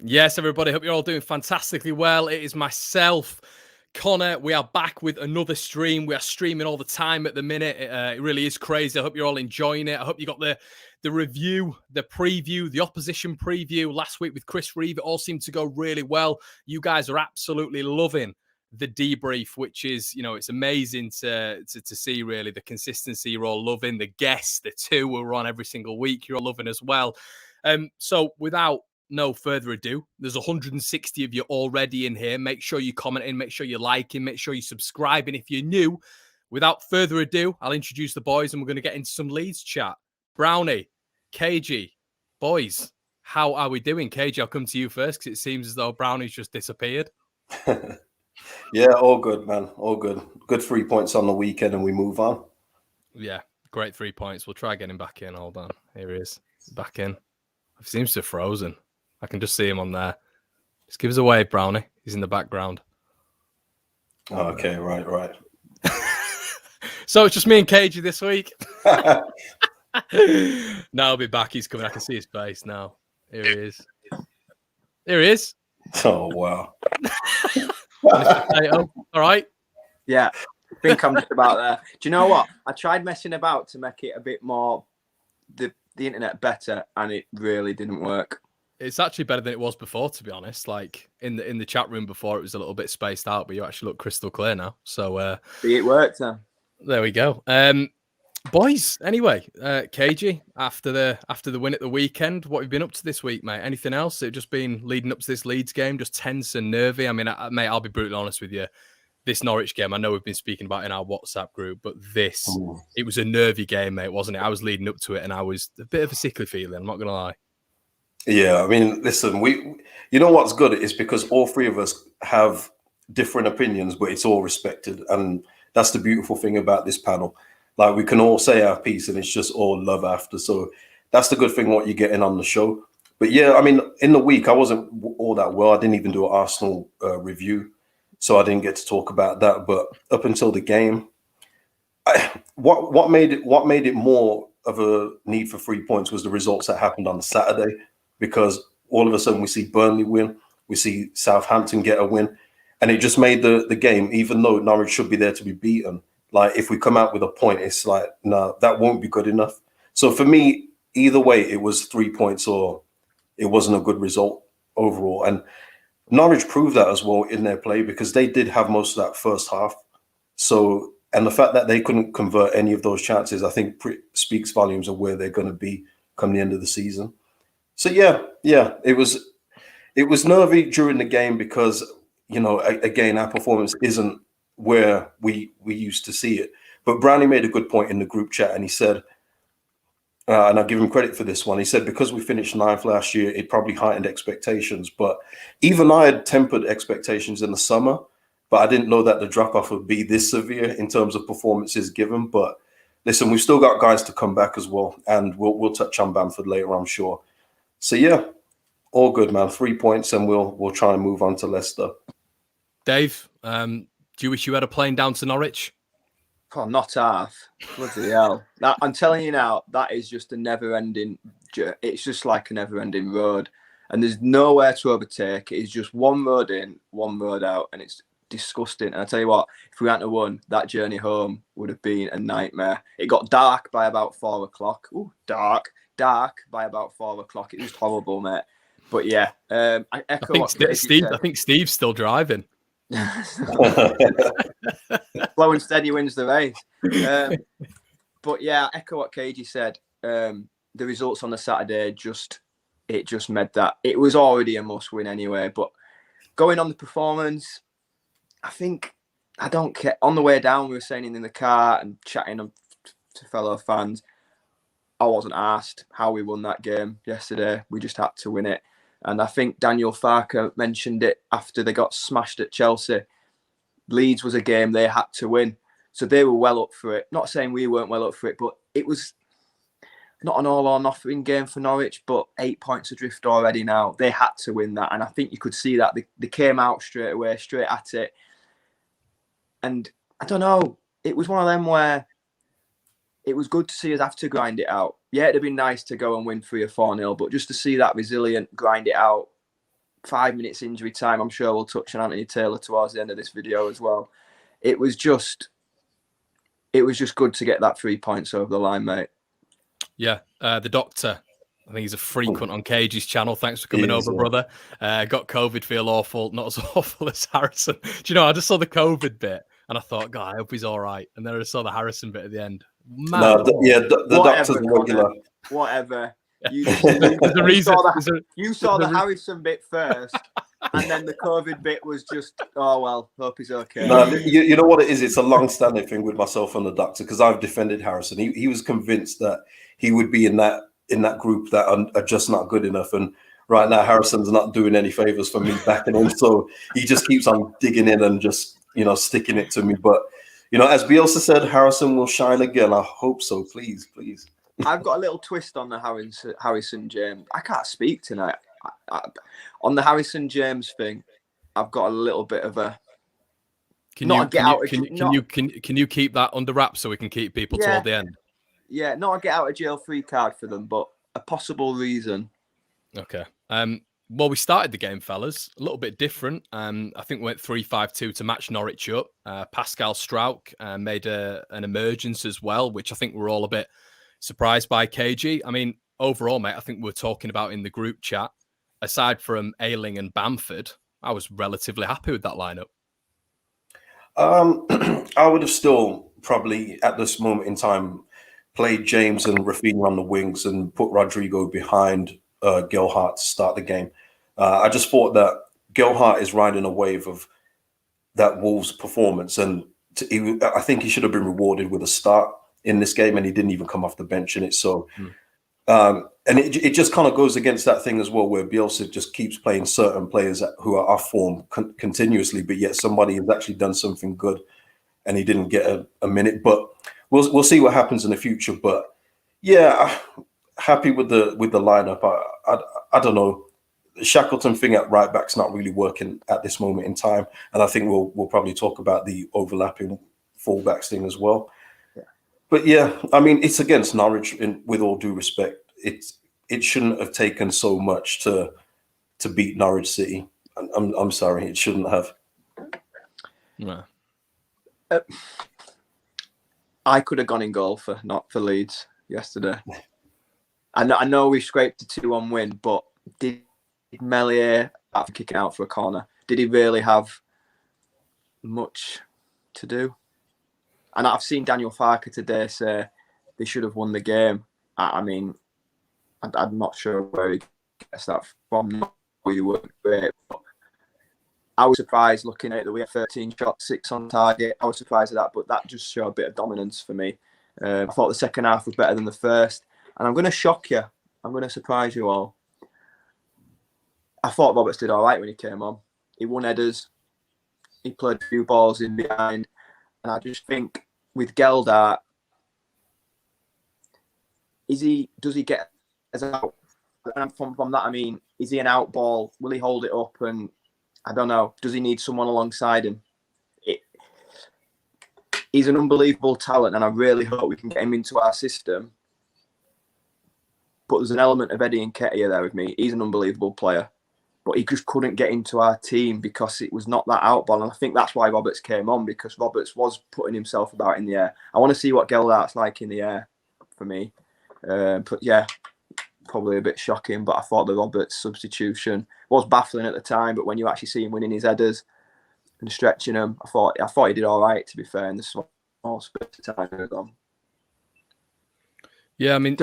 Yes, everybody. Hope you're all doing fantastically well. It is myself, Connor. We are back with another stream. We are streaming all the time at the minute. It really is crazy. I hope you're all enjoying it. I hope you got the review, the preview, the opposition preview last week with Chris Reeve. It all seemed to go really well. You guys are absolutely loving the debrief, which is, it's amazing to see, really, the consistency you're all loving. The guests, the two who are on every single week, you're all loving as well. So without no further ado, there's 160 of you already in here. Make sure you comment in, make sure you're liking, make sure you're subscribing if you're new. Without further ado, I'll introduce the boys and we're going to get into some Leeds chat. Brownie, KG, boys, how are we doing? KG, I'll come to you first because it seems as though Brownie's just disappeared. Yeah, all good, man. All good. Good 3 points on the weekend and we move on. Yeah, great 3 points. We'll try getting back in. Hold on. Here he is. Back in. It seems to have frozen. I can just see him on there. Just give us a wave, Brownie. He's in the background. Okay, right. So it's just me and KG this week. Now he'll be back. He's coming. I can see his face now. Here he is. Here he is. Oh, wow. All right. Yeah, I think I'm just about there. Do you know what? I tried messing about to make it a bit more, the internet better, and it really didn't work. It's actually better than it was before, to be honest. Like in the chat room before, it was a little bit spaced out, but you actually look crystal clear now. So it worked. Huh? There we go. Boys, anyway, KG, after the win at the weekend, what have you been up to this week, mate? Anything else? It just been leading up to this Leeds game, just tense and nervy. I mean, mate, I'll be brutally honest with you. This Norwich game, I know we've been speaking about it in our WhatsApp group, but it was a nervy game, mate, wasn't it? I was leading up to it and I was a bit of a sickly feeling, I'm not going to lie. Yeah, I mean, listen, you know what's good is because all three of us have different opinions, but it's all respected. And that's the beautiful thing about this panel. Like, we can all say our piece and it's just all love after. So that's the good thing, what you're getting on the show. But yeah, I mean, in the week, I wasn't all that well. I didn't even do an Arsenal review, so I didn't get to talk about that. But up until the game, what made it more of a need for 3 points was the results that happened on Saturday, because all of a sudden we see Burnley win, we see Southampton get a win, and it just made the game, even though Norwich should be there to be beaten, like if we come out with a point, it's like, no, that won't be good enough. So for me, either way, it was 3 points or it wasn't a good result overall. And Norwich proved that as well in their play, because they did have most of that first half. So, and the fact that they couldn't convert any of those chances, I think speaks volumes of where they're going to be come the end of the season. So yeah, it was nervy during the game because, again, our performance isn't where we used to see it. But Brownie made a good point in the group chat, and he said, and I give him credit for this one, he said, because we finished 9th last year, it probably heightened expectations. But even I had tempered expectations in the summer, but I didn't know that the drop-off would be this severe in terms of performances given. But listen, we've still got guys to come back as well, and we'll touch on Bamford later, I'm sure. So yeah, all good, man. 3 points, and we'll try and move on to Leicester. Dave, do you wish you had a plane down to Norwich? Oh, not half. Bloody hell. I'm telling you now, that is just a never-ending. It's just like a never-ending road, and there's nowhere to overtake. It's just one road in, one road out, and it's disgusting. And I tell you what, if we hadn't won, that journey home would have been a nightmare. It got dark by about 4 o'clock. Ooh, dark by about 4 o'clock. It was horrible, mate. But yeah, I echo I think Steve's still driving. Slow and steady wins the race. But yeah, I echo what KG said. The results on the Saturday just made that. It was already a must win anyway. But going on the performance, I don't care. On the way down, we were saying in the car and chatting to fellow fans, I wasn't asked how we won that game yesterday. We just had to win it. And I think Daniel Farker mentioned it after they got smashed at Chelsea. Leeds was a game they had to win. So they were well up for it. Not saying we weren't well up for it, but it was not an all or nothing game for Norwich, but 8 points adrift already now. They had to win that. And I think you could see that. They came out straight away, straight at it. And I don't know, it was one of them where it was good to see us have to grind it out. Yeah, it'd have been nice to go and win 3 or 4-0, but just to see that resilient, grind it out, 5 minutes injury time. I'm sure we'll touch on Anthony Taylor towards the end of this video as well. It was just good to get that 3 points over the line, mate. Yeah, the doctor. I think he's a frequent on Cage's channel. Thanks for coming over, brother. Got COVID, feel awful. Not as awful as Harrison. Do you know, I just saw the COVID bit and I thought, God, I hope he's all right. And then I just saw the Harrison bit at the end. Man, the doctor's regular. Whatever. You saw the Harrison bit first, and then the COVID bit was just, oh, well, hope he's okay. No, you know what it is? It's a long-standing thing with myself and the doctor, because I've defended Harrison. He was convinced that he would be in that group that are just not good enough. And right now, Harrison's not doing any favors for me backing him. So he just keeps on digging in and just, sticking it to me. But, as Bielsa said, Harrison will shine again. I hope so. Please, please. I've got a little twist on the Harrison James. I can't speak tonight. On the Harrison James thing, I've got a little bit of a. Can you keep that under wraps so we can keep people toward the end? Yeah, not a get out of jail free card for them, but a possible reason. Okay. Well, we started the game, fellas, a little bit different. I think we went 3-5-2 to match Norwich up. Pascal Strauch made an emergence as well, which I think we're all a bit surprised by. KG. I mean, overall, mate, I think we're talking about in the group chat, aside from Ayling and Bamford, I was relatively happy with that lineup. I would have still probably at this moment in time played James and Raphinha on the wings and put Rodrigo behind Gelhardt to start the game. I just thought that Gelhardt is riding a wave of that Wolves performance, and I think he should have been rewarded with a start in this game, and he didn't even come off the bench in it. So, and it just kind of goes against that thing as well, where Bielsa just keeps playing certain players who are off form continuously, but yet somebody has actually done something good, and he didn't get a minute. But we'll see what happens in the future. But yeah, happy with the lineup. I don't know. The Shackleton thing at right back's not really working at this moment in time, and I think we'll probably talk about the overlapping fullbacks thing as well. But yeah, I mean, it's against Norwich. With all due respect, it shouldn't have taken so much to beat Norwich City. I'm sorry, it shouldn't have. No. I could have gone in goal for Leeds yesterday. I know we scraped a 2-1 win, but did Melier, after kicking out for a corner, did he really have much to do? And I've seen Daniel Farker today say they should have won the game. I mean, I'm not sure where he gets that from. We weren't great, but I was surprised looking at that we had 13 shots, 6 on target. I was surprised at that, but that just showed a bit of dominance for me. I thought the second half was better than the first. And I'm going to shock you. I'm going to surprise you all. I thought Roberts did all right when he came on. He won headers. He played a few balls in behind. And I just think with Gelhardt, does he get as out? And from that, I mean, is he an out ball? Will he hold it up? And I don't know. Does he need someone alongside him? He's an unbelievable talent, and I really hope we can get him into our system. But there's an element of Eddie Nketiah there with me. He's an unbelievable player. But he just couldn't get into our team because it was not that out ball. And I think that's why Roberts came on, because Roberts was putting himself about in the air. I want to see what Gelhardt's like in the air for me. But yeah, probably a bit shocking. But I thought the Roberts substitution was baffling at the time. But when you actually see him winning his headers and stretching them, I thought he did all right, to be fair, in the small space of time he was on. Yeah, I mean,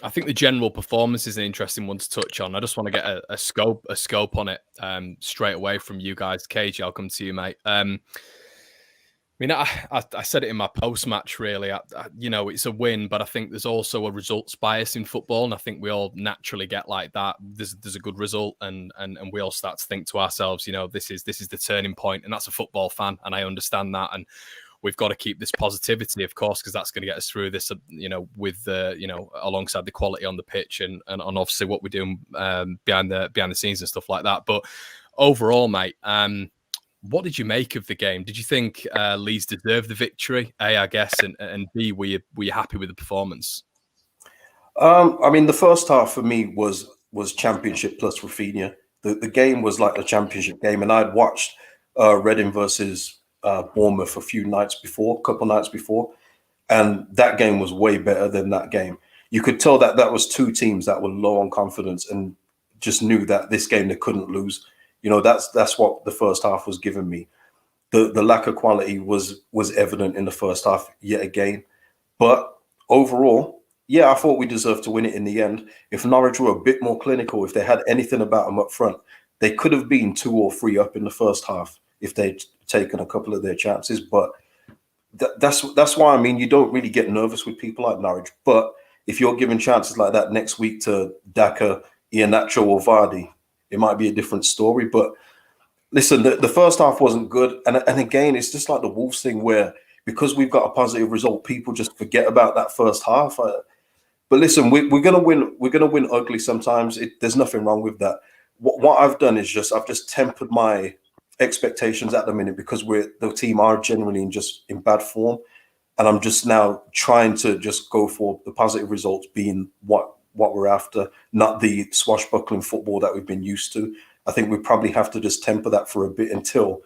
I think the general performance is an interesting one to touch on. I just want to get a scope on it straight away from you guys. KG, I'll come to you, mate. I mean, I said it in my post-match, really. It's a win, but I think there's also a results bias in football, and I think we all naturally get like that. There's a good result, and we all start to think to ourselves, this is the turning point, and that's a football fan, and I understand that, and we've got to keep this positivity, of course, because that's going to get us through this, with alongside the quality on the pitch and obviously what we're doing behind the scenes and stuff like that. But overall, mate, what did you make of the game? Did you think Leeds deserved the victory? A, I guess, and B, were you happy with the performance? I mean, the first half for me was Championship plus Raphinha. The game was like a Championship game, and I'd watched Reading versus Bournemouth a couple nights before, and that game was way better than that game. You could tell that that was two teams that were low on confidence and just knew that this game they couldn't lose. That's what the first half was giving me. The lack of quality was evident in the first half yet again. But overall, yeah, I thought we deserved to win it in the end. If Norwich were a bit more clinical, if they had anything about them up front, they could have been 2 or 3 up in the first half if they'd taken a couple of their chances. But that's why, I mean, you don't really get nervous with people like Norwich. But if you're given chances like that next week to Daka, Iheanacho or Vardy, it might be a different story. But listen, the first half wasn't good. And again, it's just like the Wolves thing where because we've got a positive result, people just forget about that first half. But listen, we're gonna win. We're gonna win ugly sometimes. There's nothing wrong with that. What I've done is I've just tempered my expectations at the minute because the team are generally in bad form, and I'm just now trying to just go for the positive results being what we're after, not the swashbuckling football that we've been used to. I think we probably have to just temper that for a bit until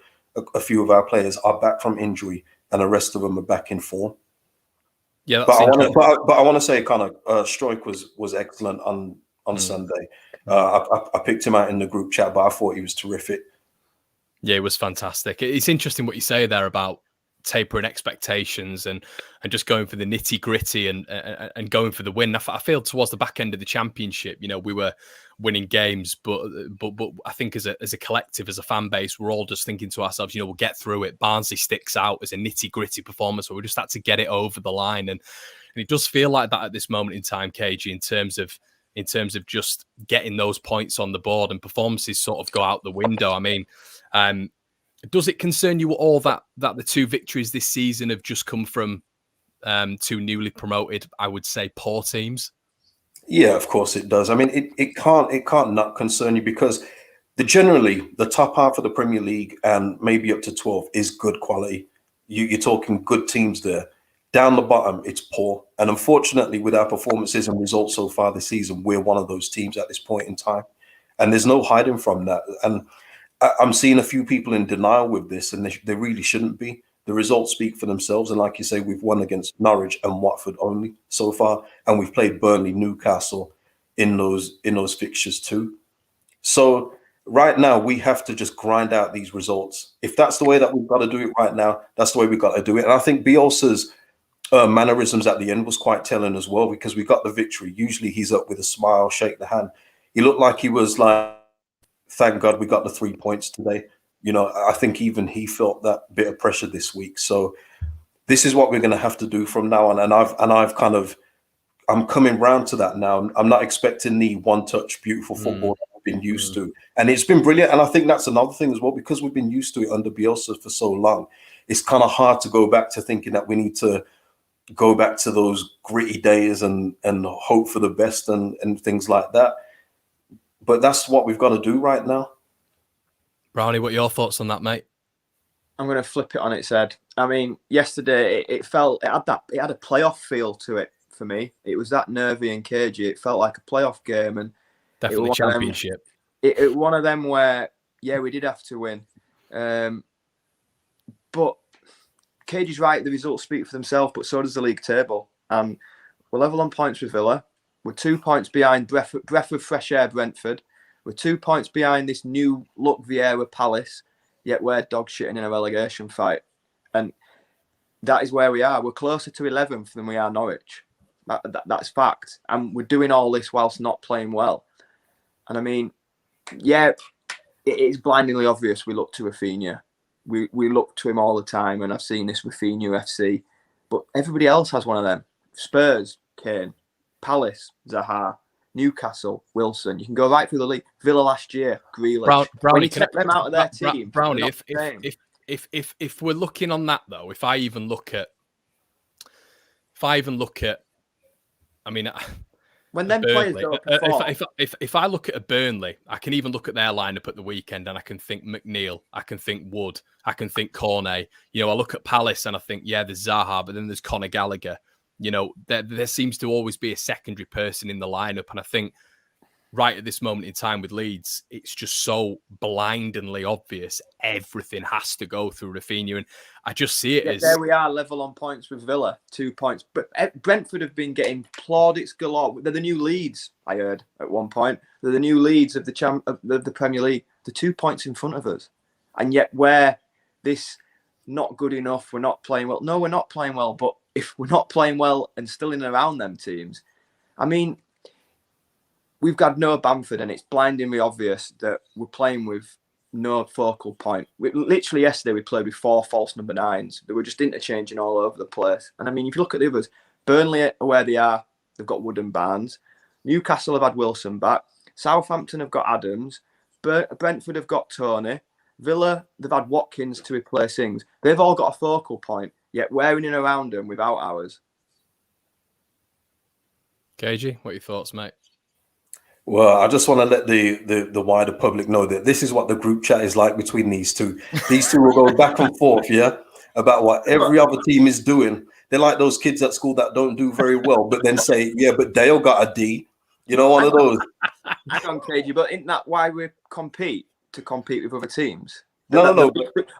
a few of our players are back from injury and the rest of them are back in form. Yeah, but I want to say, Connor, Struijk was excellent on Sunday. I picked him out in the group chat, but I thought he was terrific. Yeah, it was fantastic. It's interesting what you say there about tapering expectations and just going for the nitty gritty and going for the win. I feel towards the back end of the Championship, we were winning games, but I think as a collective, as a fan base, we're all just thinking to ourselves, we'll get through it. Barnsley sticks out as a nitty gritty performance where we just had to get it over the line, and it does feel like that at this moment in time, KG, in terms of just getting those points on the board, and performances sort of go out the window. I mean, does it concern you at all that the 2 victories this season have just come from 2 newly promoted, I would say, poor teams? Yeah, of course it does. I mean, it can't not concern you because generally the top half of the Premier League and maybe up to 12 is good quality. You're talking good teams there. Down the bottom, it's poor. And unfortunately, with our performances and results so far this season, we're one of those teams at this point in time. And there's no hiding from that. And I'm seeing a few people in denial with this, and they really shouldn't be. The results speak for themselves. And like you say, we've won against Norwich and Watford only so far. And we've played Burnley, Newcastle in those fixtures too. So right now, we have to just grind out these results. If that's the way that we've got to do it right now, that's the way we've got to do it. And I think Bielsa's mannerisms at the end was quite telling as well, because we got the victory. Usually he's up with a smile, shake the hand. He looked like he was like, thank God we got the 3 points today. I think even he felt that bit of pressure this week. So this is what we're going to have to do from now on. And I'm coming round to that now. I'm not expecting the one-touch, beautiful football that I've been used to. And it's been brilliant. And I think that's another thing as well, because we've been used to it under Bielsa for so long. It's kind of hard to go back to thinking that we need to go back to those gritty days and hope for the best and things like that. But that's what we've got to do right now. Brownie, what are your thoughts on that, mate? I'm going to flip it on its head. I mean, yesterday it had a playoff feel to it for me. It was that nervy and cagey. It felt like a playoff game, and definitely Championship. It was one of them where, yeah, we did have to win. But Cagey's right. The results speak for themselves, but so does the league table. And we're level on points with Villa. We're 2 points behind breath of fresh air Brentford. We're 2 points behind this new look Vieira Palace, yet we're dog shitting in a relegation fight. And that is where we are. We're closer to 11th than we are Norwich. That's fact. And we're doing all this whilst not playing well. And I mean, yeah, it is blindingly obvious we look to Raphinha. We look to him all the time, and I've seen this Raphinha FC. But everybody else has one of them. Spurs, Kane. Palace, Zaha. Newcastle, Wilson. You can go right through the league. Villa last year, Grealish. Brownie, take them out of their team. Brownie, if we're looking on that though, if I even look at, I mean, when them Burnley, players don't perform, if I look at a Burnley, I can even look at their lineup at the weekend, and I can think McNeil, I can think Wood, I can think Cornet. I look at Palace and I think, yeah, there's Zaha, but then there's Conor Gallagher. You know, there seems to always be a secondary person in the lineup. And I think right at this moment in time with Leeds, it's just so blindingly obvious. Everything has to go through Raphinha. And I just see it as... There we are, level on points with Villa, 2 points. But Brentford have been getting plaudits galore. They're the new Leeds, I heard at one point. They're the new Leeds of the Premier League. They're 2 points in front of us. And yet we're this not good enough. We're not playing well. No, we're not playing well. But if we're not playing well and still in and around them teams, I mean... We've got no Bamford, and it's blindingly obvious that we're playing with no focal point. Literally yesterday, we played with 4 false number 9s. They were just interchanging all over the place. And I mean, if you look at the others, Burnley are where they are. They've got Wood and Barnes. Newcastle have had Wilson back. Southampton have got Adams. Brentford have got Tony. Villa, they've had Watkins to replace Ings. They've all got a focal point, yet we're in and around them without ours. KG, what are your thoughts, mate? Well, I just want to let the wider public know that this is what the group chat is like between these two. These two will go back and forth, yeah, about what every other team is doing. They're like those kids at school that don't do very well, but then say, yeah, but Dale got a D. You know, one of those. I don't KG, but isn't that why we compete? To compete with other teams? No.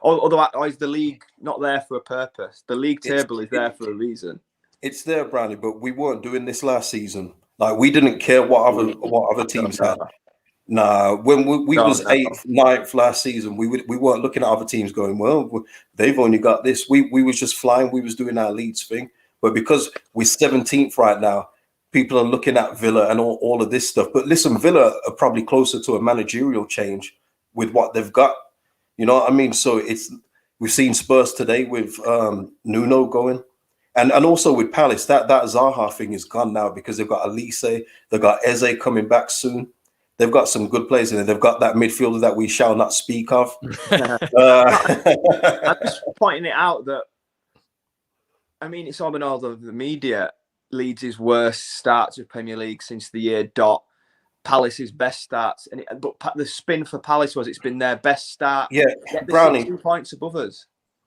Otherwise, the league not there for a purpose. The league table is there for a reason. It's there, Brownie, but we weren't doing this last season. Like, we didn't care what other teams had. Nah, when we was 8th, 9th last season, we weren't looking at other teams going, well, they've only got this. We was just flying. We was doing our Leeds thing. But because we're 17th right now, people are looking at Villa and all of this stuff. But listen, Villa are probably closer to a managerial change with what they've got. You know what I mean? So we've seen Spurs today with Nuno going. And also with Palace, that Zaha thing is gone now because they've got Elise, they've got Eze coming back soon. They've got some good players in there. They've got that midfielder that we shall not speak of. I'm just pointing it out that, I mean, it's all been all over the media. Leeds' worst starts of Premier League since the year dot. Palace's best starts. But the spin for Palace was it's been their best start. Yeah, Brownie. 2 points above us.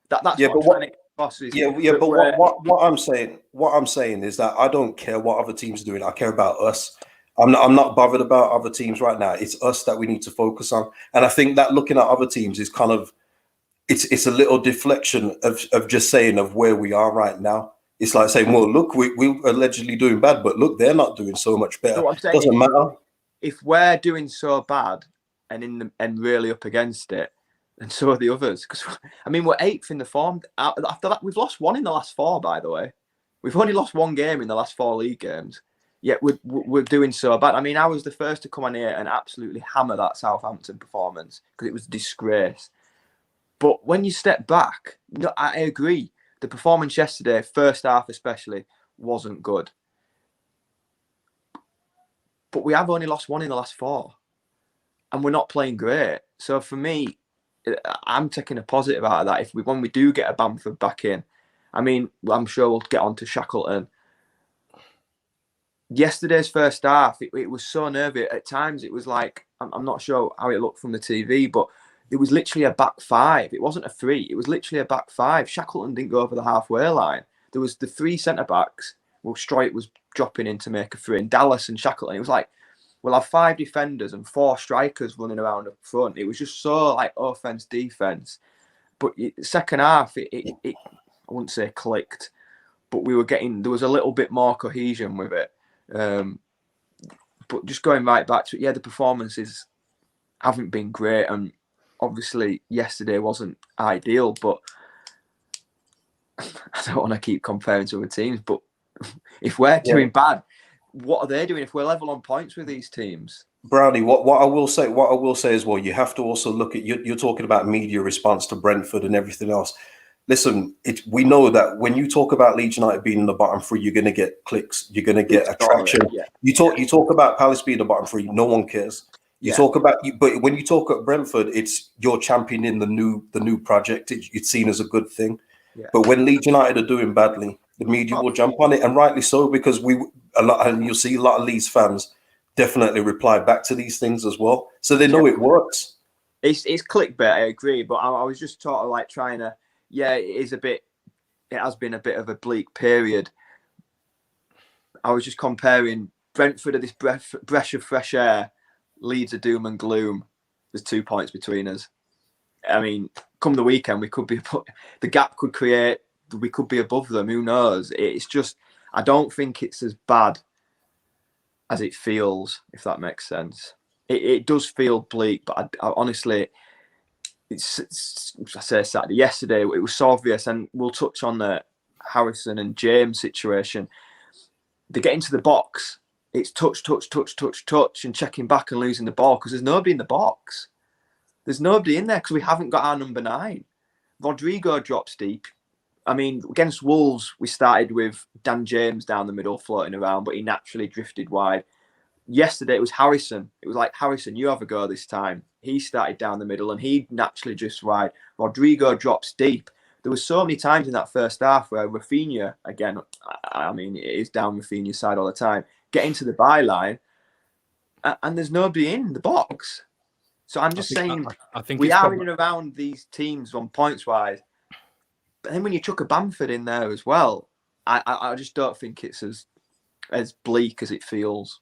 That's yeah, what I'm trying to bosses. But what I'm saying is that I don't care what other teams are doing. I care about us. I'm not bothered about other teams right now. It's us that we need to focus on. And I think that looking at other teams is kind of it's a little deflection of just saying of where we are right now. It's like saying, well, look, we're allegedly doing bad, but look, they're not doing so much better. So doesn't matter. If we're doing so bad and really up against it, and so are the others. Because I mean, we're 8th in the form. After that, we've lost 1 in the last 4. By the way, we've only lost 1 game in the last 4 league games. Yet we're doing so bad. I mean, I was the first to come on here and absolutely hammer that Southampton performance because it was a disgrace. But when you step back, I agree. The performance yesterday, first half especially, wasn't good. But we have only lost 1 in the last 4, and we're not playing great. So for me, I'm taking a positive out of that. When we do get a Bamford back in, I mean, I'm sure we'll get on to Shackleton. Yesterday's first half, it was so nervy. At times, it was like, I'm not sure how it looked from the TV, but it was literally a back 5. It wasn't a 3. It was literally a back 5. Shackleton didn't go over the halfway line. There was the 3 centre-backs. Well, Stroit was dropping in to make a 3, and Dallas and Shackleton. It was like, we'll have 5 defenders and 4 strikers running around up front. It was just so like offense, defense. But second half, it I wouldn't say clicked, but there was a little bit more cohesion with it. But just going right back to it, the performances haven't been great, and obviously yesterday wasn't ideal. But I don't want to keep comparing to other teams. But if we're doing bad, what are they doing? If we're level on points with these teams, Brownie, what I will say as well, you have to also look at you're talking about media response to Brentford and everything else. Listen, we know that when you talk about Leeds United being in the bottom 3, you're going to get clicks, you're going to get attraction. You talk about Palace being the bottom 3, no one cares. Talk about, but when you talk at Brentford, it's you're championing the new project. It's seen as a good thing. Yeah. But when Leeds United are doing badly, the media will jump on it, and rightly so, because and you'll see a lot of Leeds fans definitely reply back to these things as well, so they know it works. It's clickbait, I agree, but I was just sort of like trying to. Yeah, it has been a bit of a bleak period, I was just comparing Brentford are this breath of fresh air. Leeds are doom and gloom. There's 2 points between us. I mean, come the weekend, we could be the gap could create. We could be above them. Who knows? It's just I don't think it's as bad as it feels, if that makes sense. It does feel bleak, but I honestly, it's I say Saturday. Yesterday, it was so obvious, and we'll touch on the Harrison and James situation. They get into the box. It's touch, and checking back and losing the ball because there's nobody in the box. There's nobody in there because we haven't got our number 9. Rodrigo drops deep. I mean, against Wolves, we started with Dan James down the middle floating around, but he naturally drifted wide. Yesterday, it was Harrison. It was like, Harrison, you have a go this time. He started down the middle and he naturally drifts wide. Rodrigo drops deep. There were so many times in that first half where Raphinha, again, I mean, it is down Raphinha's side all the time, get into the byline and there's nobody in the box. So I'm just saying, I think we are in and around these teams on points-wise. But then when you chuck a Bamford in there as well, I just don't think it's as bleak as it feels.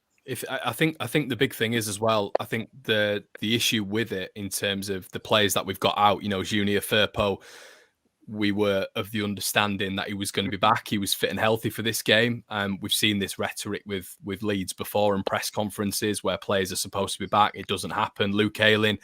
I think the big thing is as well, I think the issue with it in terms of the players that we've got out, Junior Firpo, we were of the understanding that he was going to be back. He was fit and healthy for this game. We've seen this rhetoric with Leeds before in press conferences where players are supposed to be back. It doesn't happen. Luke Ayling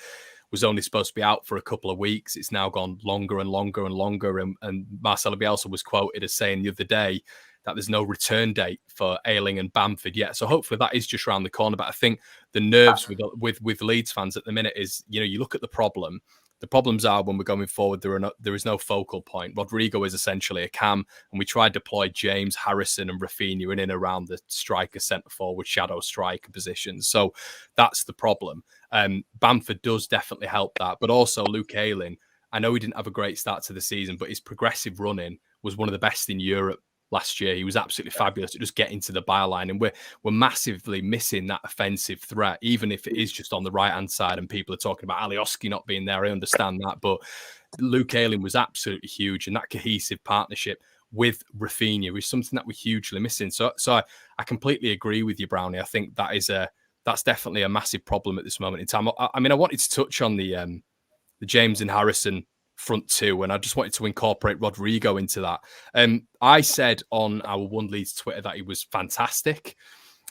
was only supposed to be out for a couple of weeks. It's now gone longer and longer and longer. And Marcelo Bielsa was quoted as saying the other day that there's no return date for Ayling and Bamford yet. So hopefully that is just around the corner. But I think the nerves with Leeds fans at the minute is, you look at the problem. The problems are when we're going forward, there is no focal point. Rodrigo is essentially a cam, and we tried to deploy James, Harrison and Raphinha in and around the striker, centre-forward, shadow striker positions. So that's the problem. Bamford does definitely help that, but also Luke Ayling. I know he didn't have a great start to the season, but his progressive running was one of the best in Europe last year. He was absolutely fabulous at just getting to the byline, and we're massively missing that offensive threat, even if it is just on the right-hand side and people are talking about Alioski not being there. I understand that, but Luke Ayling was absolutely huge, and that cohesive partnership with Raphinha is something that we're hugely missing. So I completely agree with you, Brownie. I think that's definitely a massive problem at this moment in time. I mean, I wanted to touch on the James and Harrison front two, and I just wanted to incorporate Rodrigo into that. I said on our One Leeds Twitter that he was fantastic.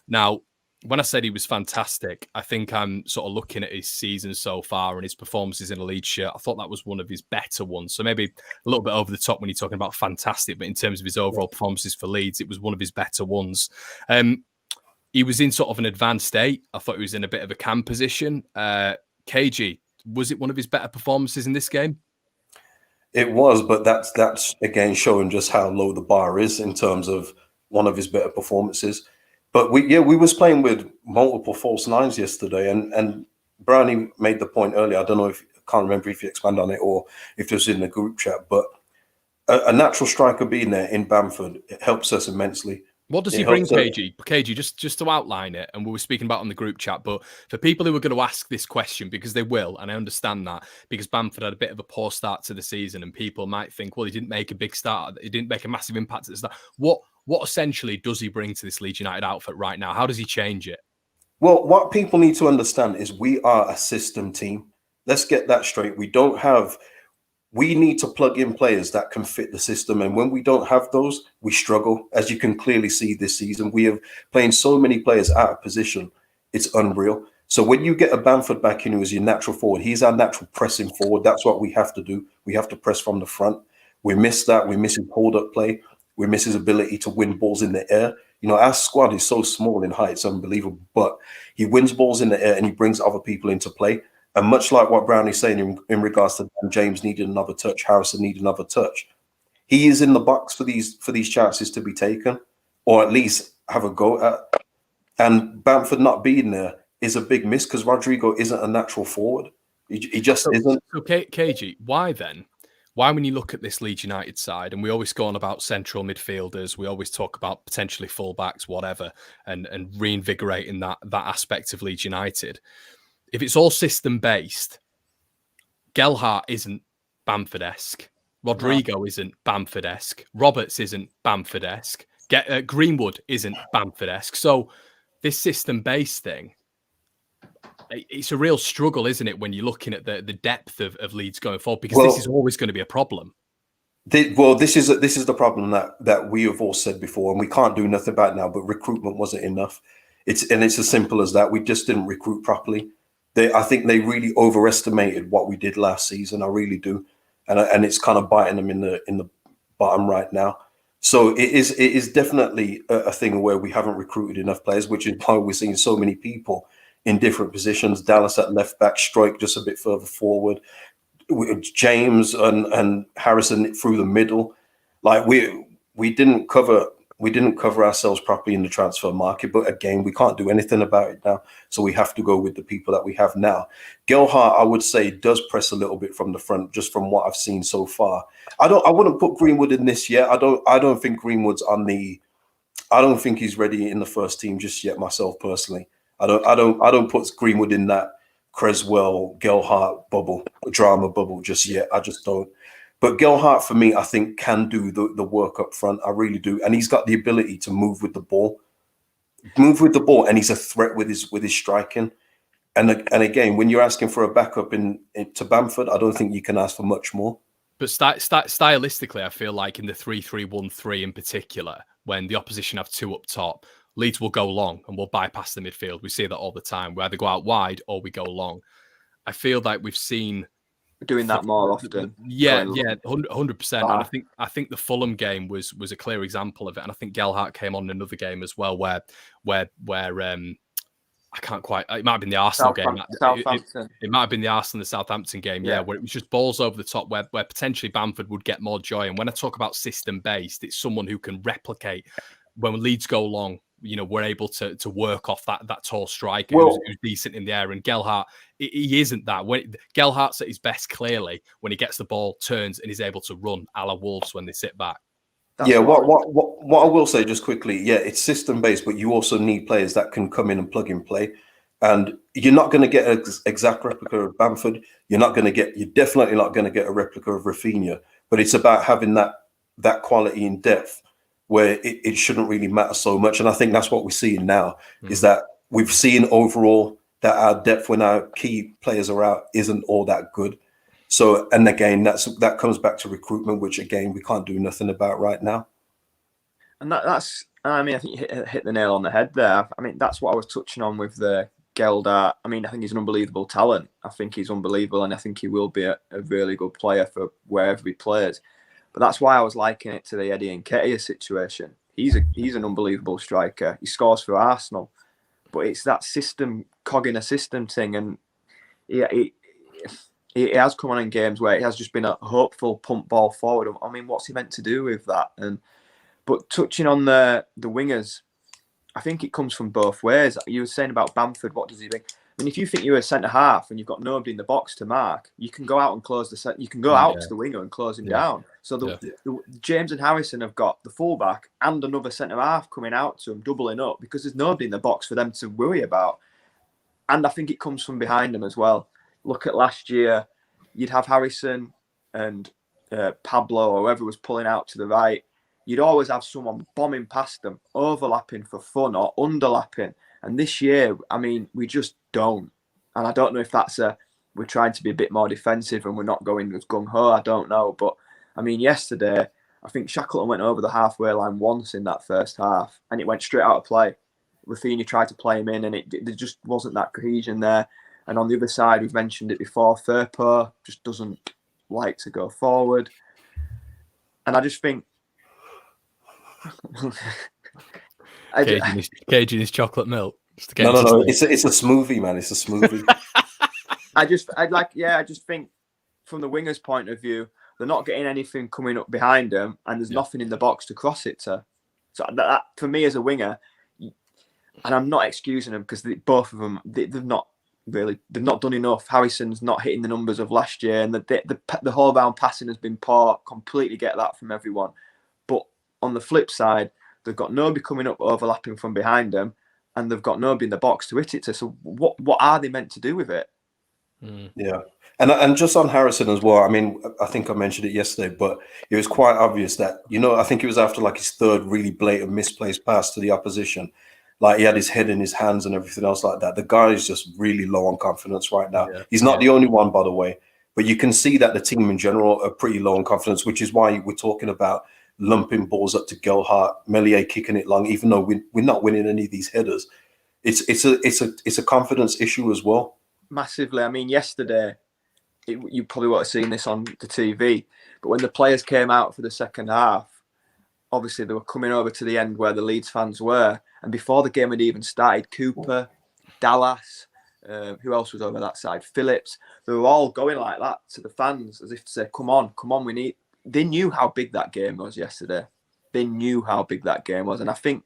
Now, when I said he was fantastic, I think I'm sort of looking at his season so far and his performances in a Leeds shirt. I thought that was one of his better ones. So maybe a little bit over the top when you're talking about fantastic, but in terms of his overall performances for Leeds, it was one of his better ones. He was in sort of an advanced state. I thought he was in a bit of a cam position. KG, was it one of his better performances in this game? It was, but that's again showing just how low the bar is in terms of one of his better performances. But we was playing with multiple false nines yesterday, and Brownie made the point earlier. I don't know can't remember if you expand on it or if it was in the group chat, but a natural striker being there in Bamford, it helps us immensely. What does he bring, KG? KG, just to outline it, and we were speaking about on the group chat, but for people who are going to ask this question, because they will, and I understand that, because Bamford had a bit of a poor start to the season, and people might think, well, he didn't make a big start, he didn't make a massive impact at the start. What essentially does he bring to this Leeds United outfit right now? How does he change it? Well, what people need to understand is we are a system team. Let's get that straight. We need to plug in players that can fit the system. And when we don't have those, we struggle. As you can clearly see this season, we have playing so many players out of position. It's unreal. So when you get a Bamford back in who is your natural forward, he's our natural pressing forward. That's what we have to do. We have to press from the front. We miss that. We miss his hold-up play. We miss his ability to win balls in the air. Our squad is so small in height. It's unbelievable. But he wins balls in the air and he brings other people into play. And much like what Brownie's saying in regards to Dan James needed another touch, Harrison needed another touch. He is in the box for these chances to be taken, or at least have a go at. And Bamford not being there is a big miss because Rodrigo isn't a natural forward. He just isn't. So KG, why then? Why, when you look at this Leeds United side, and we always go on about central midfielders, we always talk about potentially fullbacks, whatever, and reinvigorating that aspect of Leeds United. If it's all system-based, Gelhardt isn't Bamford-esque. Rodrigo isn't Bamford-esque. Roberts isn't Bamford-esque. Greenwood isn't Bamford-esque. So this system-based thing, it's a real struggle, isn't it, when you're looking at the depth of Leeds going forward, because this is always going to be a problem. This is the problem that we have all said before, and we can't do nothing about it now. But recruitment wasn't enough. It's as simple as that. We just didn't recruit properly. I think they really overestimated what we did last season. I really do, and it's kind of biting them in the bottom right now. So it is definitely a thing where we haven't recruited enough players, which is why we're seeing so many people in different positions. Dallas at left back, Struijk just a bit further forward, James and Harrison through the middle. Like we didn't cover ourselves properly in the transfer market. But again, we can't do anything about it now, so we have to go with the people that we have now. Gelhardt, I would say, does press a little bit from the front, just from what I've seen so far. I wouldn't put Greenwood in this yet. I don't think Greenwood's I don't think he's ready in the first team just yet, myself personally. I don't put Greenwood in that Creswell, Gelhardt drama bubble just yet. I just don't. But Gelhardt, for me, I think can do the work up front. I really do. And he's got the ability to move with the ball. And he's a threat with his striking. And again, when you're asking for a backup to Bamford, I don't think you can ask for much more. But stylistically, I feel like in the 3-3-1-3 in particular, when the opposition have two up top, Leeds will go long and we'll bypass the midfield. We see that all the time. We either go out wide or we go long. I feel like we've seen doing that more often. Yeah, 100%. And I think the Fulham game was a clear example of it. And I think Gelhardt came on in another game as well, where I can't quite. It might have been the Arsenal game. It might have been the Arsenal and the Southampton game. Yeah, where it was just balls over the top, where potentially Bamford would get more joy. And when I talk about system based, it's someone who can replicate when Leeds go long. You know, we're able to work off that tall striker who's decent in the air. And Gelhardt, he isn't that. When Gelhardt's at his best, clearly, when he gets the ball, turns, and is able to run a la Wolves when they sit back. What I will say just quickly, it's system based, but you also need players that can come in and plug and play. And you're not going to get an exact replica of Bamford. You're definitely not going to get a replica of Raphinha. But it's about having that quality in depth, where it shouldn't really matter so much. And I think that's what we're seeing now, is that we've seen overall that our depth when our key players are out isn't all that good. So, and again, that comes back to recruitment, which again, we can't do nothing about right now. And that's, I mean, I think you hit the nail on the head there. I mean, that's what I was touching on with the Gelhardt. I mean, I think he's an unbelievable talent. I think he's unbelievable, and I think he will be a really good player for wherever he plays. But that's why I was likening it to the Eddie Nketiah situation. He's an unbelievable striker. He scores for Arsenal, but it's that system, cog in a system thing. And he has come on in games where it has just been a hopeful pump ball forward. I mean, what's he meant to do with that? But touching on the wingers, I think it comes from both ways. You were saying about Bamford, what does he bring? I mean, if you think you're a centre half and you've got nobody in the box to mark, you can go out and close you can go out to the winger and close him down. So the James and Harrison have got the fullback and another centre half coming out to them, doubling up, because there's nobody in the box for them to worry about. And I think it comes from behind them as well. Look at last year, you'd have Harrison and Pablo or whoever was pulling out to the right. You'd always have someone bombing past them, overlapping for fun or underlapping. And this year, I mean, we just don't. And I don't know if that's we're trying to be a bit more defensive and we're not going as gung-ho. I don't know. But, I mean, yesterday, I think Shackleton went over the halfway line once in that first half and it went straight out of play. Raphinha tried to play him in and there just wasn't that cohesion there. And on the other side, we've mentioned it before, Firpo just doesn't like to go forward. And I just think... Caging his chocolate milk. No. It's a smoothie, man. It's a smoothie. I just think from the wingers' point of view, they're not getting anything coming up behind them, and there's nothing in the box to cross it to. So that for me as a winger, and I'm not excusing them because both of them they've not done enough. Harrison's not hitting the numbers of last year, and the whole round passing has been poor. Completely get that from everyone, but on the flip side, they've got nobody coming up overlapping from behind them, and they've got nobody in the box to hit it to. So what are they meant to do with it? Yeah. And just on Harrison as well, I mean, I think I mentioned it yesterday, but it was quite obvious that, I think it was after like his third really blatant misplaced pass to the opposition. Like he had his head in his hands and everything else like that. The guy is just really low on confidence right now. Yeah. He's not the only one, by the way, but you can see that the team in general are pretty low on confidence, which is why we're talking about lumping balls up to Gelhardt, Meslier kicking it long, even though we're not winning any of these headers. It's a confidence issue as well. Massively. I mean, yesterday, you probably would have seen this on the TV, but when the players came out for the second half, obviously they were coming over to the end where the Leeds fans were, and before the game had even started, Cooper, Dallas, who else was over that side? Phillips. They were all going like that to the fans as if to say, come on, we need... They knew how big that game was yesterday. They knew how big that game was, and I think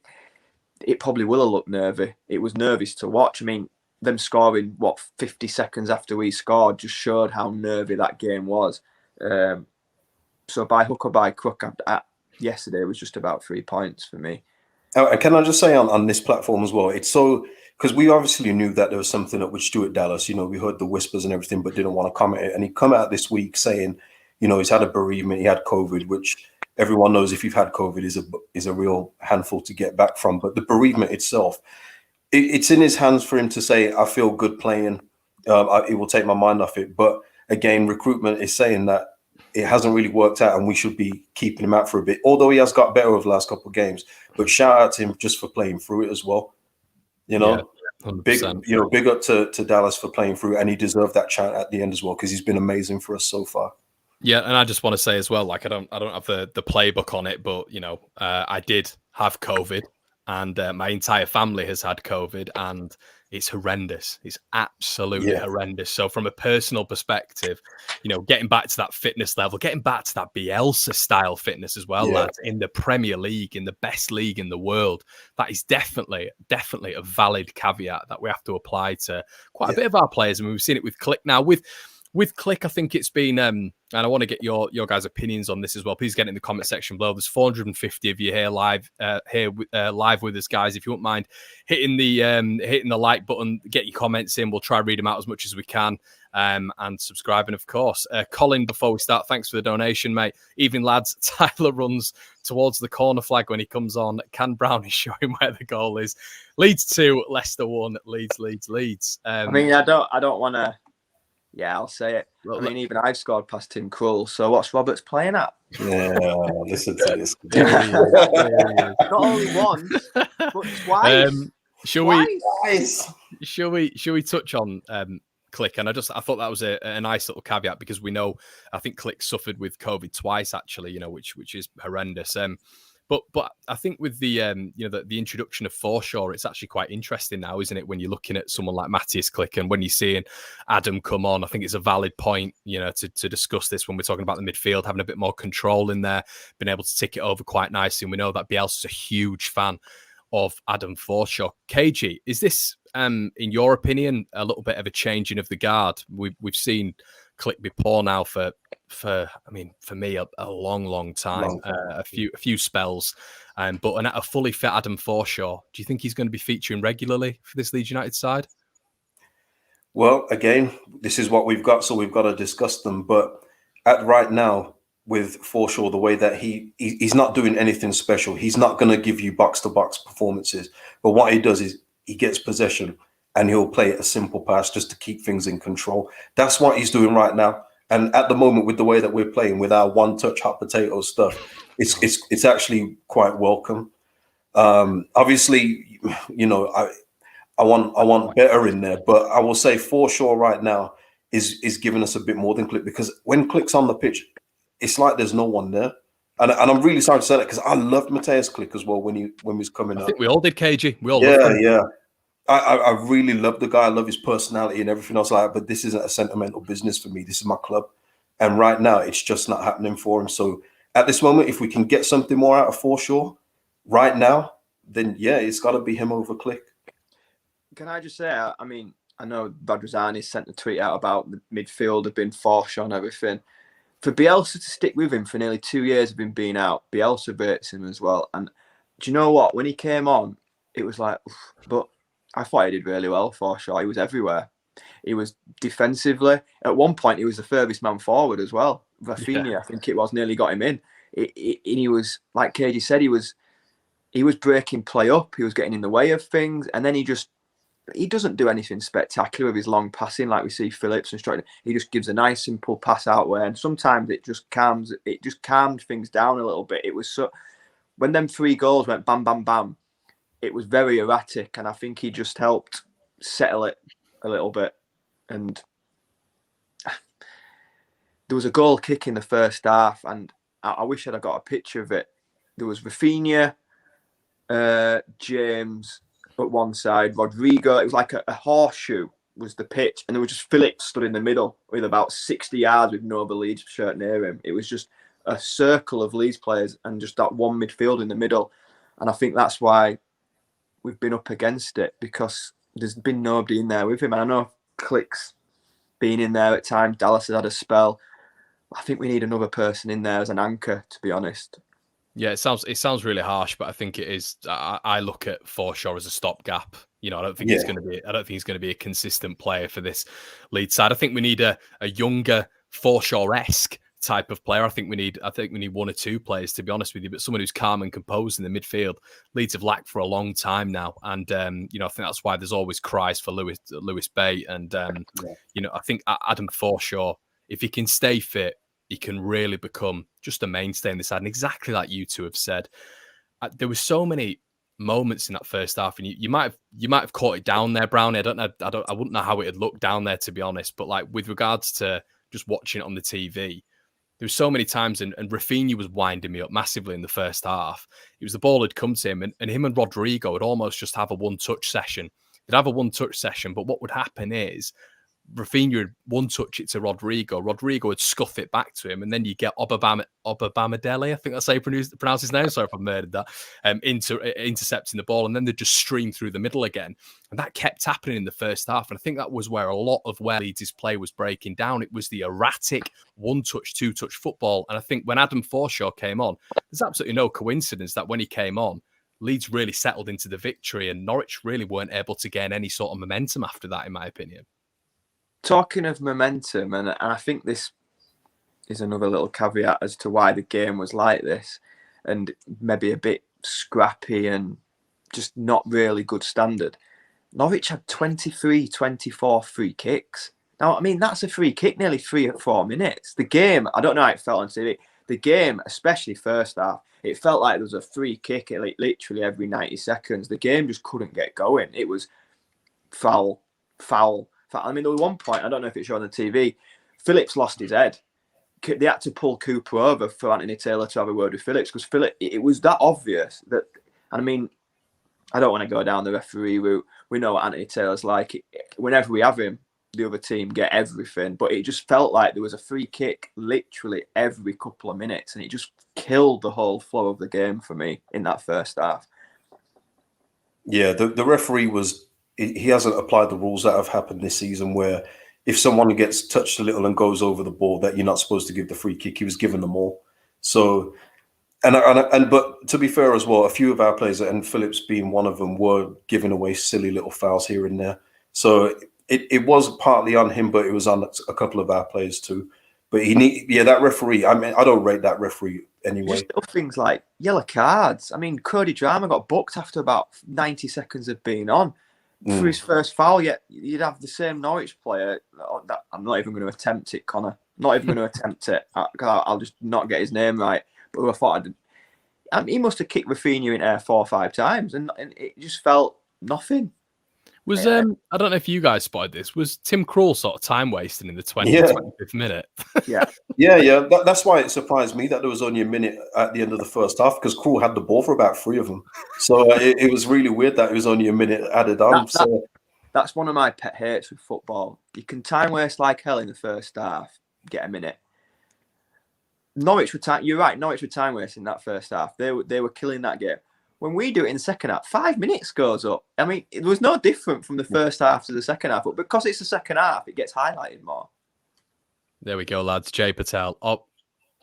it probably will have looked nervy. It was nervous to watch. I mean, them scoring 50 seconds after we scored just showed how nervy that game was. So by hook or by crook, yesterday was just about 3 points for me. Can I just say on this platform as well, it's so, because we obviously knew that there was something up with Stuart Dallas, we heard the whispers and everything, but didn't want to comment it. And he come out this week saying, he's had a bereavement, he had COVID, which everyone knows if you've had COVID is a real handful to get back from. But the bereavement itself, it's in his hands for him to say, I feel good playing. It will take my mind off it. But again, recruitment is saying that it hasn't really worked out and we should be keeping him out for a bit. Although he has got better over the last couple of games. But shout out to him just for playing through it as well. Yeah, big up to Dallas for playing through, and he deserved that chant at the end as well because he's been amazing for us so far. Yeah, and I just want to say as well, like I don't have the playbook on it, but I did have COVID, and my entire family has had COVID, and it's horrendous. It's absolutely horrendous. So from a personal perspective, getting back to that fitness level, getting back to that Bielsa style fitness as well, lads, in the Premier League, in the best league in the world, that is definitely a valid caveat that we have to apply to quite a bit of our players. I mean, we've seen it with Click now. With Click, I think it's been, and I want to get your guys' opinions on this as well. Please get in the comment section below. There's 450 of you here live with us, guys. If you wouldn't mind hitting the like button, get your comments in. We'll try and read them out as much as we can, and subscribing, of course. Colin, before we start, thanks for the donation, mate. Evening, lads. Tyler runs towards the corner flag when he comes on. Can Brownie show him where the goal is? Leeds 2, Leicester 1. Leeds. I mean, I don't want to. Yeah, I'll say it. I mean, even I've scored past Tim Krul. So what's Roberts playing at? Yeah, listen to this. Not only once, but twice. Shall we touch on Click? And I thought that was a nice little caveat because we know I think Click suffered with COVID twice actually, which is horrendous. But I think with the the introduction of Forshaw, it's actually quite interesting now, isn't it? When you're looking at someone like Matthias Click and when you're seeing Adam come on, I think it's a valid point, to discuss this when we're talking about the midfield, having a bit more control in there, being able to tick it over quite nicely. And we know that Bielsa's a huge fan of Adam Forshaw. KG, is this, in your opinion, a little bit of a changing of the guard? We've seen Click be poor now for me a long time, a few spells, but a fully fit Adam Forshaw, do you think he's going to be featuring regularly for this Leeds United side? Well, again, this is what we've got, so we've got to discuss them. But right now, with Forshaw, the way that he's not doing anything special. He's not going to give you box-to-box performances. But what he does is he gets possession and he'll play a simple pass just to keep things in control. That's what he's doing right now. And at the moment, with the way that we're playing, with our one-touch hot potato stuff, it's actually quite welcome. Obviously, I want better in there, but I will say Forshaw right now is giving us a bit more than Click, because when Click's on the pitch, it's like there's no one there. And I'm really sorry to say that because I loved Matthias Click as well when he was coming up. I think we all did, KG. We all loved him. Yeah. I really love the guy. I love his personality and everything else like that. But this isn't a sentimental business for me. This is my club. And right now, it's just not happening for him. So at this moment, if we can get something more out of Forshaw right now, then yeah, it's got to be him over Click. Can I just say, I mean, I know Badrazani sent a tweet out about the midfield have been Forshaw and everything. For Bielsa to stick with him for nearly 2 years of him being out, Bielsa rates him as well. And do you know what? When he came on, it was like, oof, but I thought he did really well, Forshaw. He was everywhere. He was defensively. At one point, he was the furthest man forward as well. Raphinha, Yeah. I think it was, nearly got him in. And he was, like KG said, he was breaking play up. He was getting in the way of things, and then he doesn't do anything spectacular with his long passing like we see Phillips and Striker. He just gives a nice simple pass out where, and sometimes it just calmed things down a little bit. It was so, when them 3 goals went bam, bam, bam, it was very erratic, and I think he just helped settle it a little bit. And there was a goal kick in the first half, and I wish I'd have got a picture of it. There was Raphinha, James at one side, Rodrigo. It was like a horseshoe was the pitch, and there was just Phillips stood in the middle with about 60 yards with no Leeds shirt near him. It was just a circle of Leeds players and just that one midfield in the middle. And I think that's why we've been up against it, because there's been nobody in there with him. And I know Click's been in there at times. Dallas has had a spell. I think we need another person in there as an anchor, to be honest. Yeah, it sounds really harsh, but I think it is. I look at Forshaw as a stopgap. You know, I don't think he's going to be a consistent player for this Leeds side. I think we need a younger Forshaw-esque type of player. I think we need 1 or 2 players, to be honest with you, but someone who's calm and composed in the midfield. Leeds have lacked for a long time now, and you know, I think that's why there's always cries for Lewis Bate, and you know, I think Adam Forshaw, if he can stay fit, he can really become just a mainstay in the side. And exactly like you two have said, there were so many moments in that first half, and you might have caught it down there, Brownie. I wouldn't know how it had looked down there, to be honest. But like with regards to just watching it on the TV, there were so many times, and Raphinha was winding me up massively in the first half. It was the ball had come to him, and him and Rodrigo would almost just have a one-touch session. They'd have a one-touch session, but what would happen is Raphinha would one-touch it to Rodrigo. Rodrigo would scuff it back to him, and then you get Obamadele, I think that's how you pronounce his name. Sorry if I murdered that. Intercepting the ball, and then they'd just stream through the middle again. And that kept happening in the first half. And I think that was where a lot of Leeds' play was breaking down. It was the erratic one-touch, two-touch football. And I think when Adam Forshaw came on, there's absolutely no coincidence that when he came on, Leeds really settled into the victory, and Norwich really weren't able to gain any sort of momentum after that, in my opinion. Talking of momentum, and I think this is another little caveat as to why the game was like this, and maybe a bit scrappy and just not really good standard. Norwich had 23-24 free kicks. Now, I mean, that's a free kick nearly 3 or 4 minutes. The game, I don't know how it felt on TV. The game, especially first half, it felt like there was a free kick at literally every 90 seconds. The game just couldn't get going. It was foul. I mean, there was one point, I don't know if it's shown on the TV, Phillips lost his head. They had to pull Cooper over for Anthony Taylor to have a word with Phillips, because it was that obvious that, I mean, I don't want to go down the referee route. We know what Anthony Taylor's like. Whenever we have him, the other team get everything. But it just felt like there was a free kick literally every couple of minutes, and it just killed the whole flow of the game for me in that first half. Yeah, the referee he hasn't applied the rules that have happened this season, where if someone gets touched a little and goes over the ball, that you're not supposed to give the free kick. He was giving them all. So, but to be fair as well, a few of our players, and Phillips being one of them, were giving away silly little fouls here and there. So it was partly on him, but it was on a couple of our players too. But that referee, I mean, I don't rate that referee anyway. Just little things like yellow cards. I mean, Cody Drama got booked after about 90 seconds of being on. For his first foul, yet you'd have the same Norwich player. I'm not even going to attempt it, Connor. Not even going to attempt it. I'll just not get his name right. But I thought he must have kicked Raphinha in air 4 or 5 times, and it just felt nothing. Was I don't know if you guys spotted this. Was Tim Krul sort of time wasting in the 25th minute? Yeah. That's why it surprised me that there was only a minute at the end of the first half, because Krul had the ball for about 3 of them. So it was really weird that it was only a minute added on. That's one of my pet hates with football. You can time waste like hell in the first half, get a minute. You're right. Norwich were time wasting that first half. They were killing that game. When we do it in the second half, 5 minutes goes up. I mean, it was no different from the first half to the second half, but because it's the second half, it gets highlighted more. There we go, lads. Jay Patel.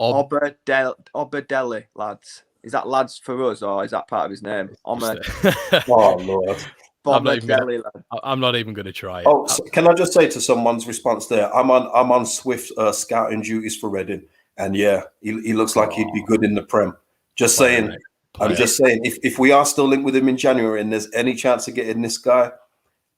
Obadeli, lads. Is that lads for us, or is that part of his name? Oh, Lord. Bomber jelly, lad. I'm not even going to try it. Oh, so can I just say to someone's response there? I'm on Swift scouting duties for Reading, and yeah, he looks like he'd be good in the Prem. Just saying. I'm just saying, if we are still linked with him in January and there's any chance of getting this guy,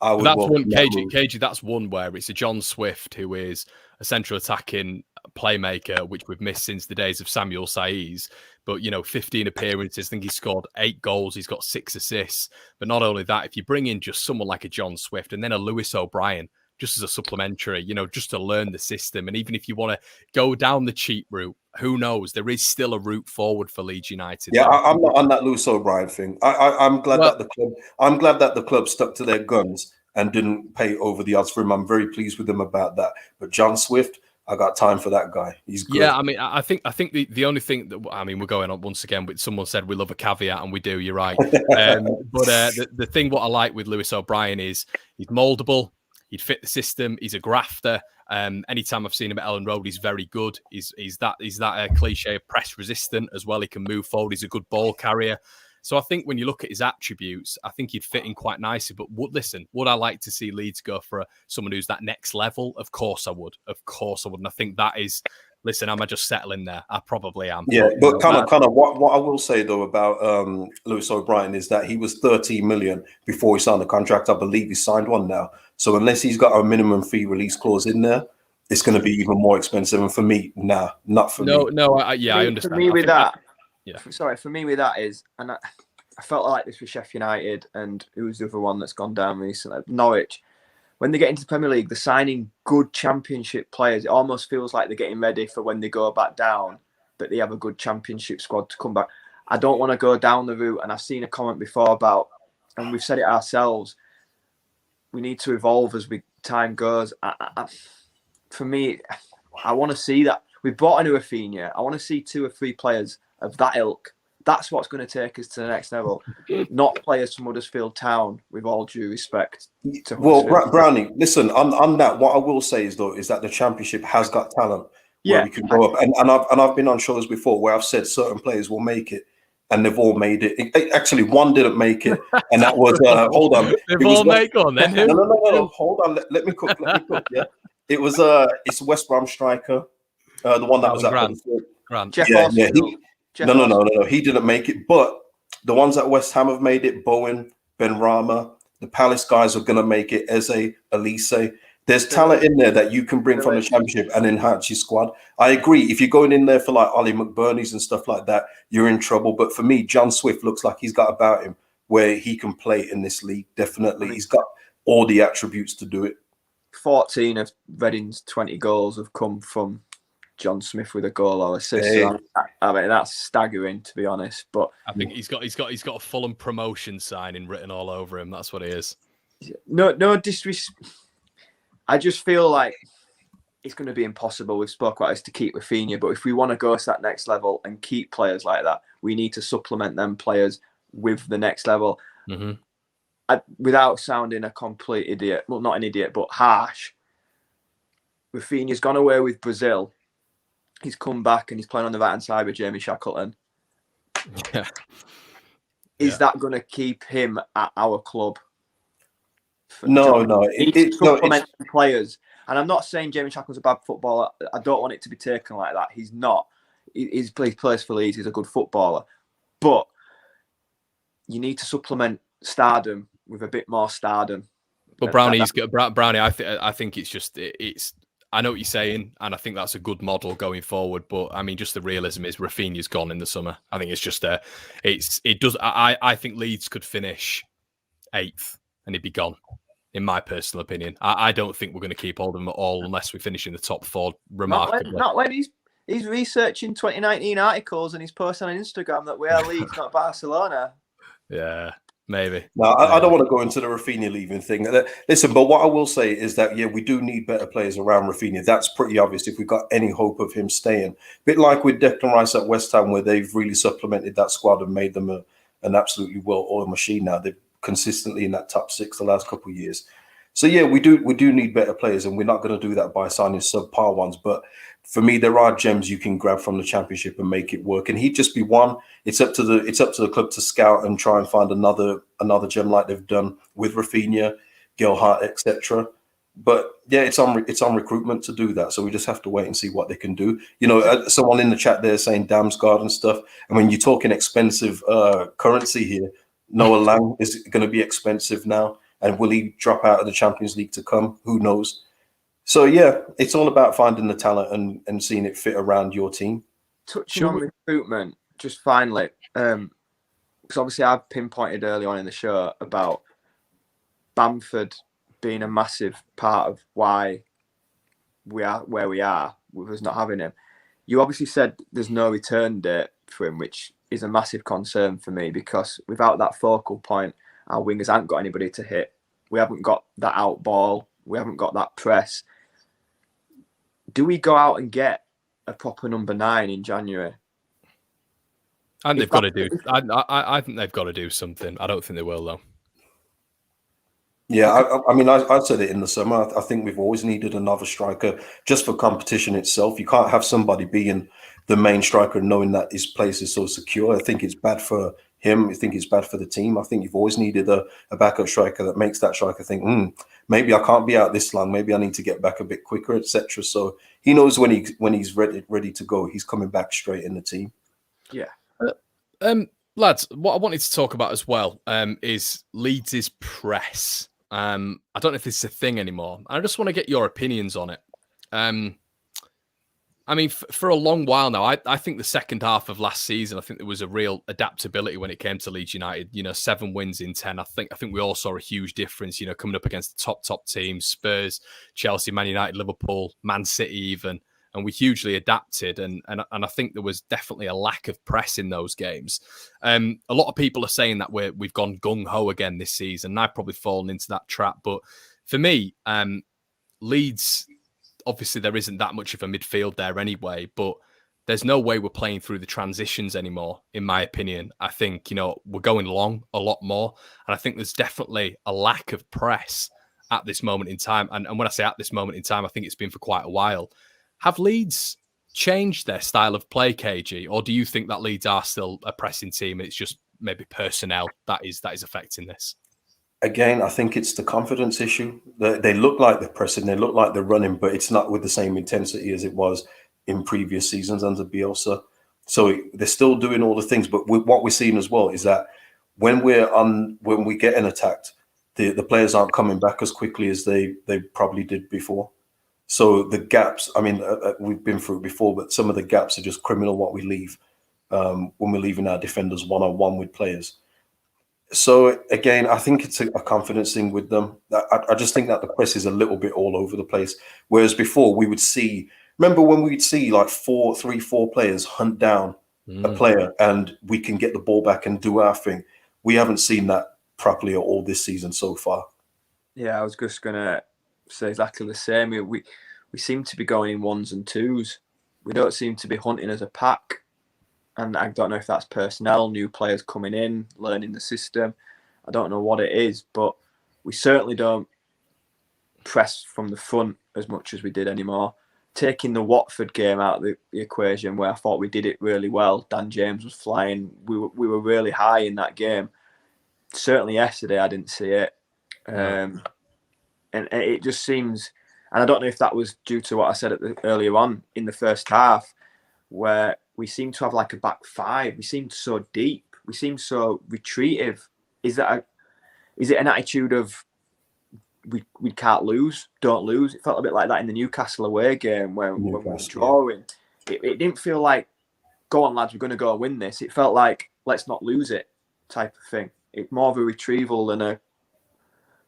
I would. That's one, KG. That's one where it's a John Swift who is a central attacking playmaker, which we've missed since the days of Samuel Saiz. But 15 appearances. I think he scored 8 goals. He's got 6 assists. But not only that, if you bring in just someone like a John Swift and then a Lewis O'Brien, just as a supplementary, just to learn the system. And even if you want to go down the cheap route, who knows? There is still a route forward for Leeds United. Yeah, I'm not on that Lewis O'Brien thing. I'm glad that the club stuck to their guns and didn't pay over the odds for him. I'm very pleased with them about that. But John Swift, I got time for that guy. He's good. Yeah, I mean, I think the only thing that we're going on once again. But someone said we love a caveat, and we do. You're right. But the thing what I like with Lewis O'Brien is he's moldable. He'd fit the system. He's a grafter. Anytime I've seen him at Ellen Road, he's very good. He's that cliche press resistant as well. He can move forward. He's a good ball carrier. So I think when you look at his attributes, I think he'd fit in quite nicely. But would I like to see Leeds go for someone who's that next level? Of course I would. And I think that is. Listen, am I just settling there? I probably am. Yeah, but kind of what I will say though about Lewis O'Brien is that he was 13 million before he signed the contract. I believe he signed one now. So unless he's got a minimum fee release clause in there, it's going to be even more expensive. And for me, nah, not for me. No, I understand. For me with that, for me with that is, and I felt like this with Sheffield United, and who's the other one that's gone down recently? Norwich. When they get into the Premier League, they're signing good Championship players. It almost feels like they're getting ready for when they go back down, but they have a good Championship squad to come back. I don't want to go down the route, and I've seen a comment before about, and we've said it ourselves, we need to evolve as time goes. For me, I want to see that. We've bought a new Raphinha. I want to see 2 or 3 players of that ilk. That's what's going to take us to the next level, not players from Huddersfield Town, with all due respect. Well, Brownie, listen, on that, what I will say is that the Championship has got talent where we can go up. And I've been on shows before where I've said certain players will make it, and they've all made it. Actually, one didn't make it, and that was, hold on. They've all made on then. No, hold on. Let me cook. Yeah. It was, it's West Brom striker, the one that was at Grant. Jeff No. He didn't make it. But the ones at West Ham have made it. Bowen, Ben Rama, the Palace guys are going to make it. Eze, Elise. There's talent in there that you can bring from the Championship and enhance your squad. I agree. If you're going in there for like Ollie McBurney's and stuff like that, you're in trouble. But for me, John Swift looks like he's got about him where he can play in this league. Definitely. He's got all the attributes to do it. 14 of Reading's 20 goals have come from John Smith with a goal or assist. Hey. So, I mean, that's staggering, to be honest. But I think he's got a Fulham promotion signing written all over him. That's what it is. No disrespect. I just feel like it's going to be impossible. We've spoke about this to keep Raphinha, but if we want to go to that next level and keep players like that, we need to supplement them players with the next level. Mm-hmm. Without sounding a complete idiot, well, not an idiot, but harsh. Raphinha's gone away with Brazil. He's come back and he's playing on the right-hand side with Jamie Shackleton. Yeah. Is that going to keep him at our club? No. It's supplement players. And I'm not saying Jamie Shackleton's a bad footballer. I don't want it to be taken like that. He's not. He plays for Leeds. He's a good footballer. But you need to supplement stardom with a bit more stardom. But Brownie, I think it's just I know what you're saying, and I think that's a good model going forward. But I mean, just the realism is Raphinha's gone in the summer. I think it's just I think Leeds could finish 8th and he'd be gone. In my personal opinion, I don't think we're going to keep hold of him at all unless we finish in the top 4. Remarkably, not when he's researching 2019 articles and he's posting on Instagram that we are Leeds, not Barcelona. Yeah. Maybe. No, I don't want to go into the Raphinha leaving thing. Listen, but what I will say is that, we do need better players around Raphinha. That's pretty obvious if we've got any hope of him staying. A bit like with Declan Rice at West Ham, where they've really supplemented that squad and made them an absolutely well-oiled machine now. They're consistently in that top 6 the last couple of years. So yeah, we do need better players, and we're not going to do that by signing subpar ones. But for me, there are gems you can grab from the Championship and make it work. And he'd just be one. It's up to the club to scout and try and find another gem like they've done with Raphinha, Gilhart, etc. But yeah, it's on recruitment to do that. So we just have to wait and see what they can do. You know, someone in the chat there saying Damsgaard and stuff. I mean, you're talking expensive currency here. Noah Lang is going to be expensive now. And will he drop out of the Champions League to come? Who knows? So, yeah, it's all about finding the talent and seeing it fit around your team. Touching on recruitment, just finally, because obviously I've pinpointed early on in the show about Bamford being a massive part of why we are where we are with us not having him. You obviously said there's no return date for him, which is a massive concern for me, because without that focal point, our wingers haven't got anybody to hit. We haven't got that out ball. We haven't got that press. Do we go out and get a proper number 9 in January? And they've got to do. I think they've got to do something. I don't think they will, though. Yeah, I mean, I said it in the summer. I think we've always needed another striker just for competition itself. You can't have somebody being the main striker and knowing that his place is so secure. I think it's bad for him. I think it's bad for the team. I think you've always needed a backup striker that makes that striker think, maybe I can't be out this long. Maybe I need to get back a bit quicker, etc. So he knows when he's ready to go. He's coming back straight in the team. Yeah. Lads, what I wanted to talk about as well is Leeds' press. I don't know if this is a thing anymore. I just want to get your opinions on it. I mean, for a long while now, I think the second half of last season, I think there was a real adaptability when it came to Leeds United. 7 wins in 10. I think we all saw a huge difference, coming up against the top teams, Spurs, Chelsea, Man United, Liverpool, Man City even. And we hugely adapted, and I think there was definitely a lack of press in those games. A lot of people are saying that we've gone gung-ho again this season, and I've probably fallen into that trap. But for me, Leeds, obviously there isn't that much of a midfield there anyway, but there's no way we're playing through the transitions anymore, in my opinion. I think, we're going long a lot more, and I think there's definitely a lack of press at this moment in time. And when I say at this moment in time, I think it's been for quite a while. Have Leeds changed their style of play, KG, or do you think that Leeds are still a pressing team? It's just maybe personnel that is affecting this. Again, I think it's the confidence issue. They look like they're pressing, they look like they're running, but it's not with the same intensity as it was in previous seasons under Bielsa. So they're still doing all the things, but what we're seeing as well is that when we get attacked, the players aren't coming back as quickly as they probably did before. So the gaps, I mean, we've been through it before, but some of the gaps are just criminal what we leave when we're leaving our defenders one-on-one with players. So again, I think it's a confidence thing with them. I just think that the press is a little bit all over the place. Whereas before remember when we'd see like 4 players hunt down a player and we can get the ball back and do our thing. We haven't seen that properly at all this season so far. Yeah, I was just going to say exactly the same. We seem to be going in 1s and 2s. We don't seem to be hunting as a pack. And I don't know if that's personnel, new players coming in, learning the system. I don't know what it is, but we certainly don't press from the front as much as we did anymore. Taking the Watford game out of the equation, where I thought we did it really well. Dan James was flying. We were really high in that game. Certainly yesterday, I didn't see it. And it just seems, and I don't know if that was due to what I said earlier on in the first half, where we seem to have like a back 5. We seem so deep. We seem so retreative. Is it an attitude of we can't lose, don't lose? It felt a bit like that in the Newcastle away game when we were drawing. It didn't feel like, go on lads, we're going to go and win this. It felt like, let's not lose it type of thing. It's more of a retrieval than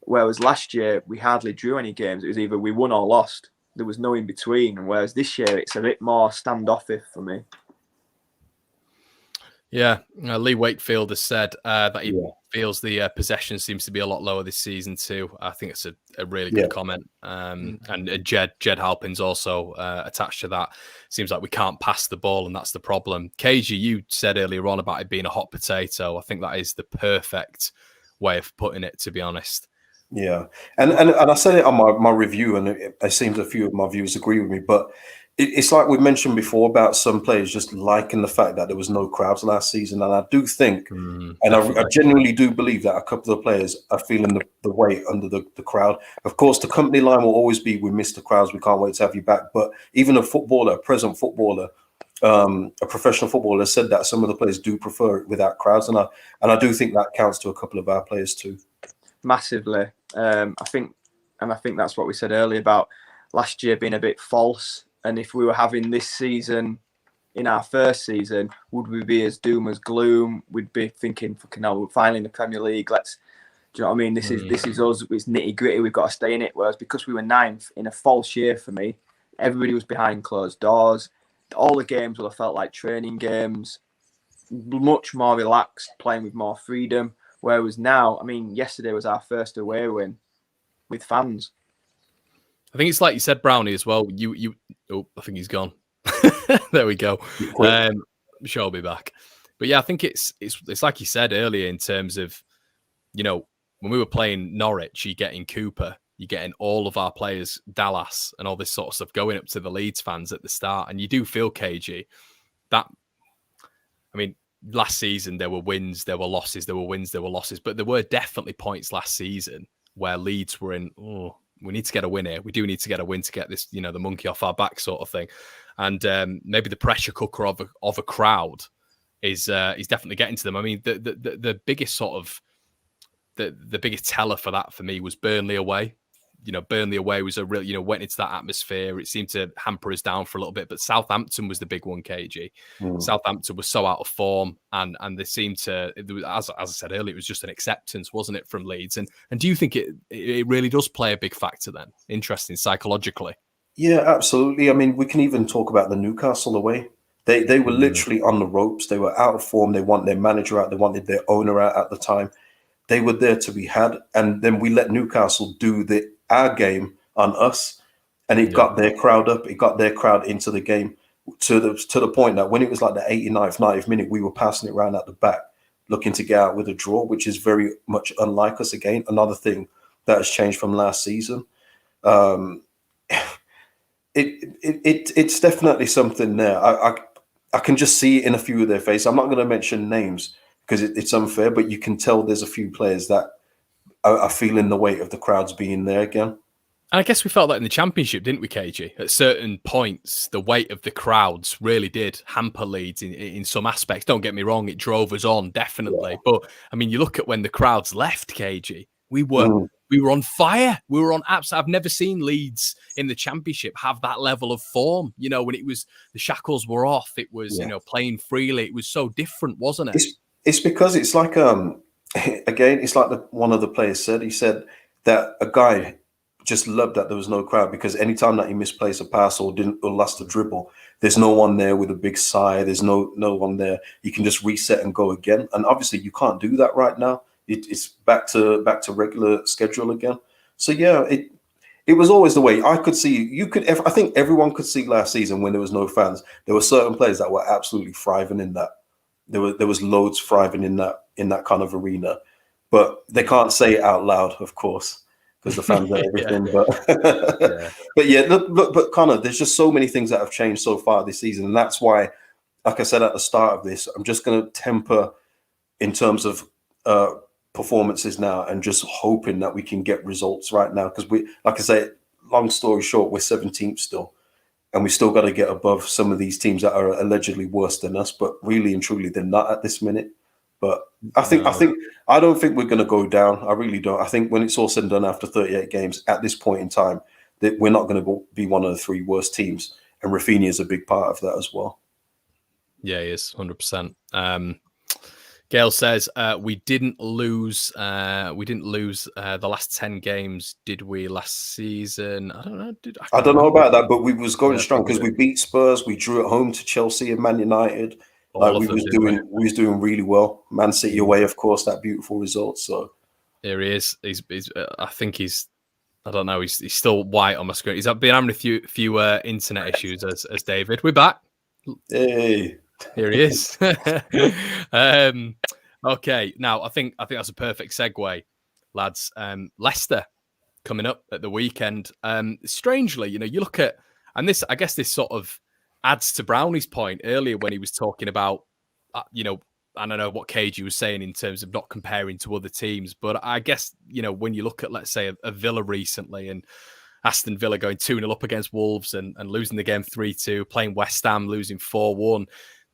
whereas last year we hardly drew any games. It was either we won or lost. There was no in between. And whereas this year it's a bit more standoffish for me. Yeah, Lee Wakefield has said that he feels the possession seems to be a lot lower this season too. I think it's a really good comment. And Jed Halpin's also attached to that. Seems like we can't pass the ball, and that's the problem. KG, you said earlier on about it being a hot potato. I think that is the perfect way of putting it, to be honest. Yeah, and I said it on my review, and it seems a few of my viewers agree with me. But it's like we mentioned before about some players just liking the fact that there was no crowds last season, and I do think, and I genuinely do believe that a couple of players are feeling the weight under the crowd. Of course, the company line will always be, "We miss the crowds. We can't wait to have you back." But even a footballer, a present footballer, a professional footballer, said that some of the players do prefer it without crowds, and I do think that counts to a couple of our players too. Massively. I think that's what we said earlier about last year being a bit false. And if we were having this season in our first season, would we be as doom as gloom? We'd be thinking, fucking hell, we're finally in the Premier League. Do you know what I mean? This is us. It's nitty gritty. We've got to stay in it. Whereas because we were 9th in a false year for me, everybody was behind closed doors. All the games would have felt like training games, much more relaxed, playing with more freedom. Whereas now, I mean, yesterday was our first away win with fans. I think it's like you said, Brownie, as well. Oh, I think he's gone. There we go. Sure, I'll be back. But yeah, I think it's like you said earlier in terms of, when we were playing Norwich, you're getting Cooper, you're getting all of our players, Dallas, and all this sort of stuff going up to the Leeds fans at the start. And you do feel, KG, that, I mean, last season there were wins, there were losses, there were wins, there were losses, but there were definitely points last season where Leeds were in, we need to get a win here. We do need to get a win to get this, the monkey off our back sort of thing. And maybe the pressure cooker of a crowd is definitely getting to them. I mean, the biggest sort of the biggest teller for that for me was Burnley away. Burnley away was a real, went into that atmosphere. It seemed to hamper us down for a little bit, but Southampton was the big one, KG. Southampton was so out of form, and they seemed to, as I said earlier, it was just an acceptance, wasn't it, from Leeds? And do you think it really does play a big factor then? Interesting, psychologically. Yeah, absolutely. I mean, we can even talk about the Newcastle away. They were literally on the ropes. They were out of form. They want their manager out. They wanted their owner out at the time. They were there to be had, and then we let Newcastle do our game on us, and it got their crowd up. It got their crowd into the game to the point that when it was like the 89th, 90th minute, we were passing it around at the back, looking to get out with a draw, which is very much unlike us. Again, another thing that has changed from last season. It's definitely something there. I can just see it in a few of their faces. I'm not going to mention names because it's unfair, but you can tell there's a few players that are feeling the weight of the crowds being there again. And I guess we felt that in the Championship, didn't we, KG? At certain points, the weight of the crowds really did hamper Leeds in some aspects. Don't get me wrong, it drove us on, definitely. Yeah. But, I mean, you look at when the crowds left, KG, we were on fire. We were on apps. I've never seen Leeds in the Championship have that level of form. When it was the shackles were off, it was, playing freely. It was so different, wasn't it? It's because it's like, again, it's like one of the players said. He said that a guy just loved that there was no crowd because anytime that he misplaced a pass or lost a dribble, there's no one there with a big sigh. There's no one there. You can just reset and go again. And obviously, you can't do that right now. It's back to regular schedule again. So yeah, it was always the way. I could see I think everyone could see last season when there was no fans. There were certain players that were absolutely thriving in that. There was loads thriving in that kind of arena, but they can't say it out loud, of course, because the fans are everything. But yeah, but Connor, there's just so many things that have changed so far this season, and that's why, like I said at the start of this, I'm just going to temper in terms of performances now, and just hoping that we can get results right now. Because like I say, long story short, we're 17th still. And we still got to get above some of these teams that are allegedly worse than us, but really and truly, they're not at this minute. But I don't think we're going to go down. I really don't. I think when it's all said and done after 38 games, at this point in time, that we're not going to be one of the 3 worst teams. And Raphinha is a big part of that as well. Yeah, he is 100%. Gail says we didn't lose the last 10 games, did we, last season? I don't know. I don't know about that, but we was going strong because we beat Spurs, we drew at home to Chelsea and Man United. We was doing really well. Man City away, of course, that beautiful result. So here he is. He's I think he's, I don't know. He's still white on my screen. He's been having a few internet issues as David. We're back. Hey. Here he is. Okay, now I think that's a perfect segue. lads. Leicester coming up at the weekend. Strangely, you look at, and this, I guess this sort of adds to Brownie's point earlier when he was talking about, I don't know what KG was saying in terms of not comparing to other teams, but I guess, when you look at, let's say, a Villa recently and Aston Villa going 2-0 up against Wolves and losing the game 3-2, playing West Ham, losing 4-1.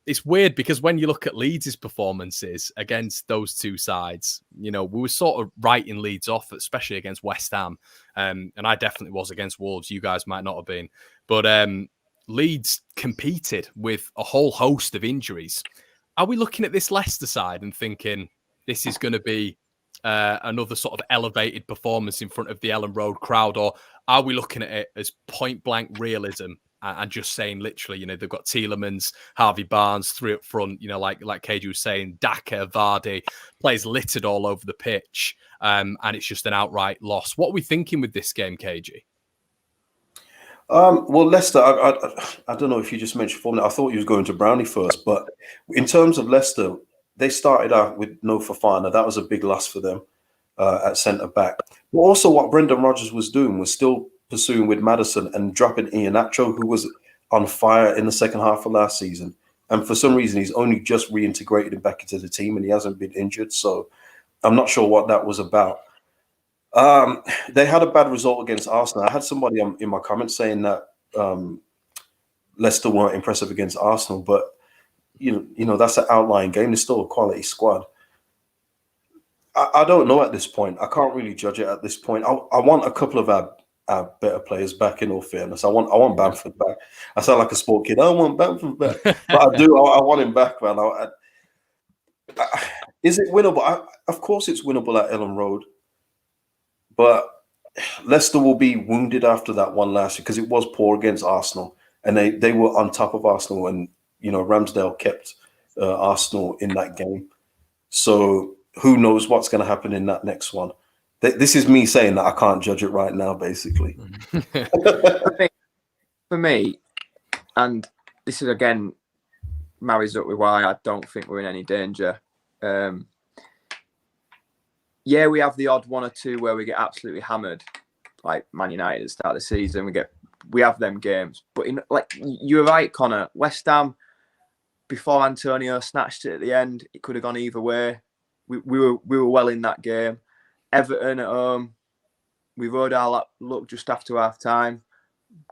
It's weird because when you look at Leeds' performances against those two sides, we were sort of writing Leeds off, especially against West Ham. And I definitely was against Wolves. You guys might not have been. But Leeds competed with a whole host of injuries. Are we looking at this Leicester side and thinking this is going to be another sort of elevated performance in front of the Ellen Road crowd? Or are we looking at it as point-blank realism and just saying literally, they've got Tielemans, Harvey Barnes, 3 up front, like KG was saying, Daka, Vardy, players littered all over the pitch, and it's just an outright loss. What are we thinking with this game, KG? Well, Leicester, I don't know if you just mentioned Formula. I thought you was going to Brownie first, but in terms of Leicester, they started out with no Fofana. That was a big loss for them at centre-back. But also what Brendan Rodgers was doing was still pursuing with Maddison and dropping Iheanacho, who was on fire in the second half of last season. And for some reason, he's only just reintegrated him back into the team and he hasn't been injured. So I'm not sure what that was about. They had a bad result against Arsenal. I had somebody in my comments saying that Leicester weren't impressive against Arsenal, but that's an outlying game. There's still a quality squad. I don't know at this point. I can't really judge it at this point. I want a couple of our better players back, in all fairness. I want Bamford back. I sound like a sport kid. I want Bamford back. But I do. I want him back, man. Is it winnable? Of course it's winnable at Ellen Road. But Leicester will be wounded after that one last year because it was poor against Arsenal. And they were on top of Arsenal and, Ramsdale kept Arsenal in that game. So who knows what's going to happen in that next one. This is me saying that I can't judge it right now, basically. For me, and this is, again, marries up with why I don't think we're in any danger. Yeah, we have the odd one or two where we get absolutely hammered, like Man United at the start of the season. We have them games. But you're right, Connor. West Ham, before Antonio snatched it at the end, it could have gone either way. We were well in that game. Everton at home, we rode our luck just after half time.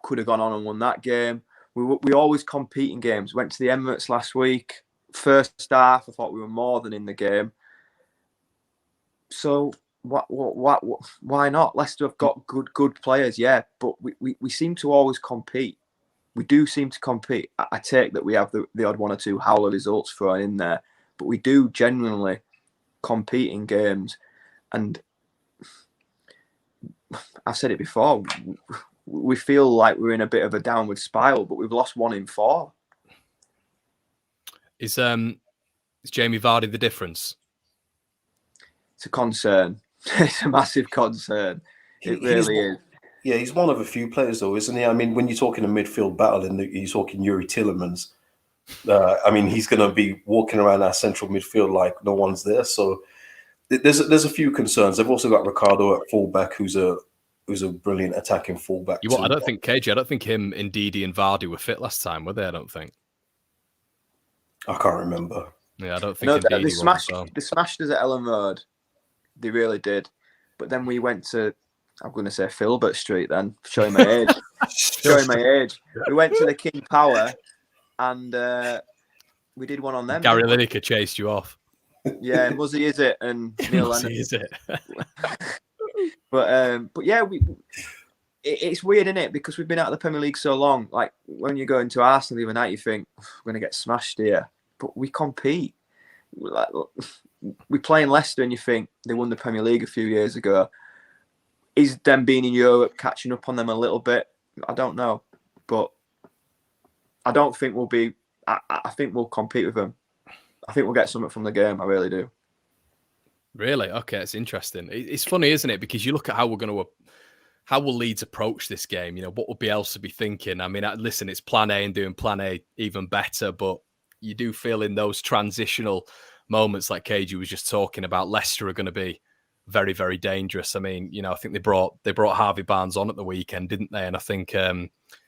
Could have gone on and won that game. We always compete in games. Went to the Emirates last week. First half, I thought we were more than in the game. So why not? Leicester have got good players, yeah, but we seem to always compete. We do seem to compete. I take that we have the odd one or two howler results thrown in there, but we do genuinely compete in games. And I've said it before, we feel like we're in a bit of a downward spiral, but we've lost 1 in 4. Is Jamie Vardy the difference? It's a concern. It's a massive concern. It really is. Yeah, he's one of a few players, though, isn't he? I mean, when you're talking a midfield battle and you're talking Yuri Tielemans, he's going to be walking around our central midfield like no one's there. So there's a few concerns. They've also got Ricardo at fullback, who's a brilliant attacking fullback. I don't think KJ. I don't think him, Ndidi, and Vardy were fit last time, were they? I don't think. I can't remember. Yeah, I don't think. No, they smashed us at Ellen Road. They really did. But then we went to, I'm going to say Filbert Street then, showing my age. We went to the King Power and we did one on them. Gary Lineker chased you off. Yeah, Muzzy is it and Neil Lennon. Is it? But yeah, it's weird, isn't it? Because we've been out of the Premier League so long. Like when you go into Arsenal the other night, you think we're going to get smashed here. But we compete. We play in Leicester and you think they won the Premier League a few years ago. Is them being in Europe catching up on them a little bit? I don't know. But I don't think we'll be... I think we'll compete with them. I think we'll get something from the game. I really do. Really? Okay, it's interesting. It's funny, isn't it? Because you look at how will Leeds approach this game? What would Bielsa be thinking? I mean, listen, it's plan A and doing plan A even better, but you do feel in those transitional moments like KG was just talking about, Leicester are going to be very, very dangerous. I mean, you know, I think they brought Harvey Barnes on at the weekend, didn't they? And I think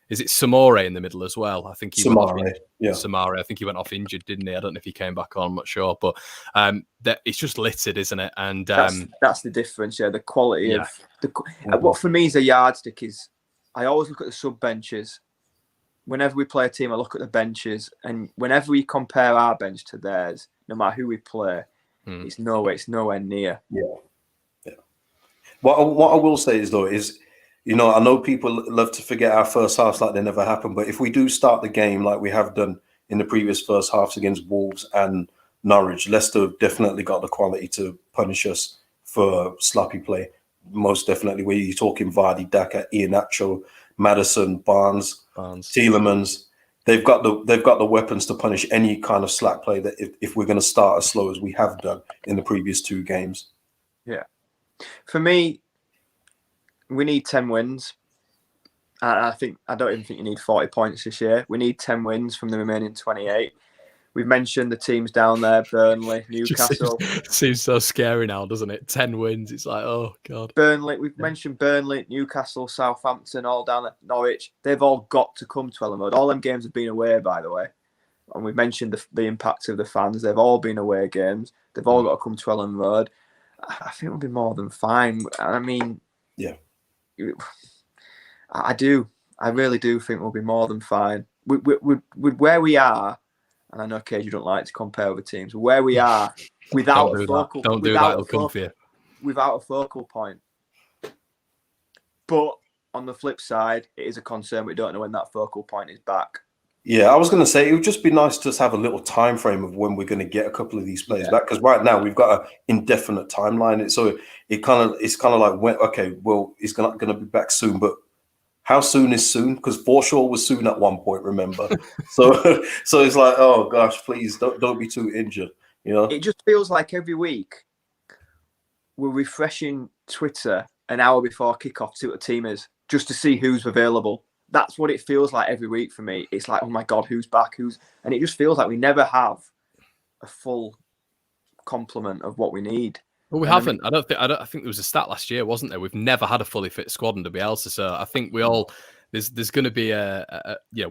is it Samore in the middle as well? I think he went off. Yeah, Samare. I think he went off injured, didn't he? I don't know if he came back on. I'm not sure, but it's just littered, isn't it? And that's the difference. Yeah, the quality of what for me is a yardstick is I always look at the sub benches. Whenever we play a team, I look at the benches, and whenever we compare our bench to theirs, no matter who we play, it's nowhere near. Yeah. What I will say is though is, you know, I know people love to forget our first halves like they never happened, but if we do start the game like we have done in the previous first halves against Wolves and Norwich, Leicester have definitely got the quality to punish us for sloppy play. Most definitely, where you're talking Vardy, Daka, Iheanacho, Maddison, Barnes, Tielemans, they've got the weapons to punish any kind of slack play that if we're going to start as slow as we have done in the previous 2 games. Yeah, for me, we need 10 wins. I don't even think you need 40 points this year. We need 10 wins from the remaining 28. We've mentioned the teams down there, Burnley, Newcastle. Seems so scary now, doesn't it? 10 wins. It's like, oh, God. Burnley, we've mentioned Burnley, Newcastle, Southampton, all down at Norwich. They've all got to come to Elland Road. All them games have been away, by the way. And we've mentioned the impact of the fans. They've all been away games. They've all got to come to Elland Road. I think we'll be more than fine. I mean... Yeah. I do. I really do think we'll be more than fine. With where we are, and I know, Cage, you don't like to compare with teams, where we are without a focal point. Without a focal point. But on the flip side, it is a concern. We don't know when that focal point is back. Yeah, I was going to say it would just be nice to just have a little time frame of when we're going to get a couple of these players back, because right now we've got an indefinite timeline. So it's kind of like when, okay, well, he's not going to be back soon, but how soon is soon? Because Forshaw was soon at one point, remember? so it's like, oh gosh, please don't be too injured. You know, it just feels like every week we're refreshing Twitter an hour before kickoff to what the team is, just to see who's available. That's what it feels like every week for me. It's like, oh my God, who's back? And it just feels like we never have a full complement of what we need. Well, we haven't. I think there was a stat last year, wasn't there? We've never had a fully fit squad under Bielsa. So I think we all there's going to be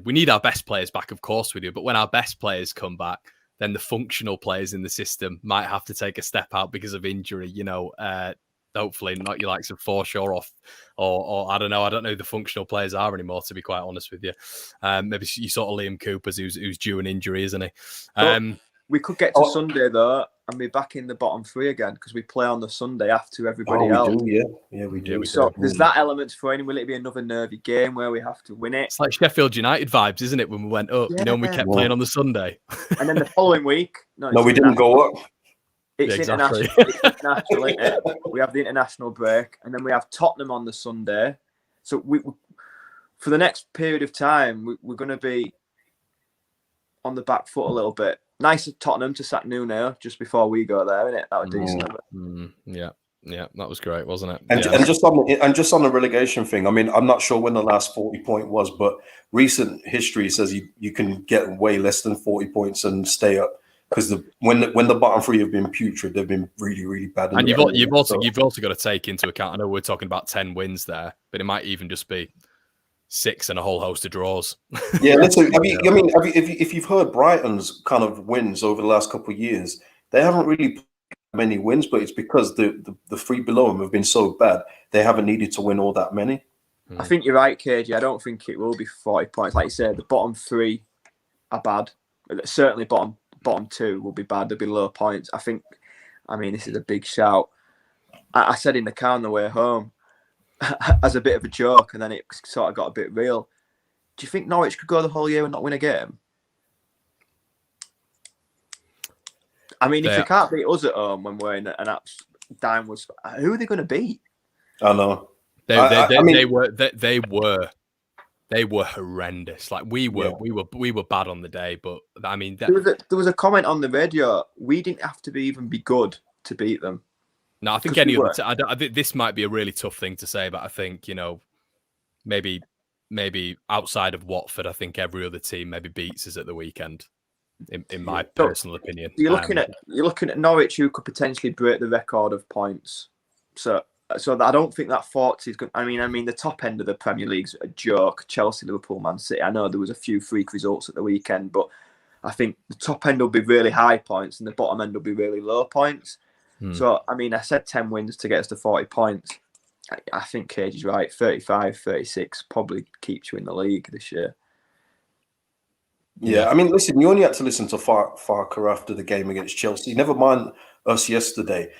we need our best players back, of course we do. But when our best players come back, then the functional players in the system might have to take a step out because of injury. You know, hopefully not your likes of Forshaw or I don't know. I don't know who the functional players are anymore, to be quite honest with you. Maybe you sort of Liam Cooper's who's due an injury, isn't he? We could get to Sunday though and be back in the bottom 3 again because we play on the Sunday after everybody else. We do. So there's that element for any. Will it be another nervy game where we have to win it? It's like Sheffield United vibes, isn't it? When we went up, and we kept playing on the Sunday. And then the following week, no, we didn't go up. It's international. It's international, isn't it? We have the international break, and then we have Tottenham on the Sunday. So we for the next period of time, we're going to be on the back foot a little bit. Nice of Tottenham to sack Nuno just before we go there, isn't it? That was decent. Yeah, that was great, wasn't it? And just on the relegation thing, I mean, I'm not sure when the last 40 point was, but recent history says you can get way less than 40 points and stay up, because when the bottom 3 have been putrid, they've been really, really bad. And you've also got to take into account. I know we're talking about 10 wins there, but it might even just be 6 and a whole host of draws. Yeah, listen. If you've heard Brighton's kind of wins over the last couple of years, they haven't really put many wins, but it's because the 3 below them have been so bad they haven't needed to win all that many. I think you're right, KG. I don't think it will be 40 points. Like you said, the bottom 3 are bad. Certainly, bottom 2 will be bad. There'll be low points. I mean, this is a big shout. I said in the car on the way home, as a bit of a joke, and then it sort of got a bit real. Do you think Norwich could go the whole year and not win a game? I mean, if they can't beat us at home when we're in an downward, who are they going to beat? I know. They were horrendous. Like we were bad on the day, but I mean, there was a comment on the radio. We didn't have to even be good to beat them. No, I think this might be a really tough thing to say, but I think, maybe outside of Watford, I think every other team maybe beats us at the weekend, in my personal opinion. You're looking at Norwich, who could potentially break the record of points So I don't think that 40 is good. I mean, the top end of the Premier League's a joke. Chelsea, Liverpool, Man City. I know there was a few freak results at the weekend, but I think the top end will be really high points and the bottom end will be really low points. So, I mean, I said 10 wins to get us to 40 points. I think Cage is right. 35, 36 probably keeps you in the league this year. Yeah, I mean, listen, you only had to listen to Farker after the game against Chelsea. Never mind us yesterday.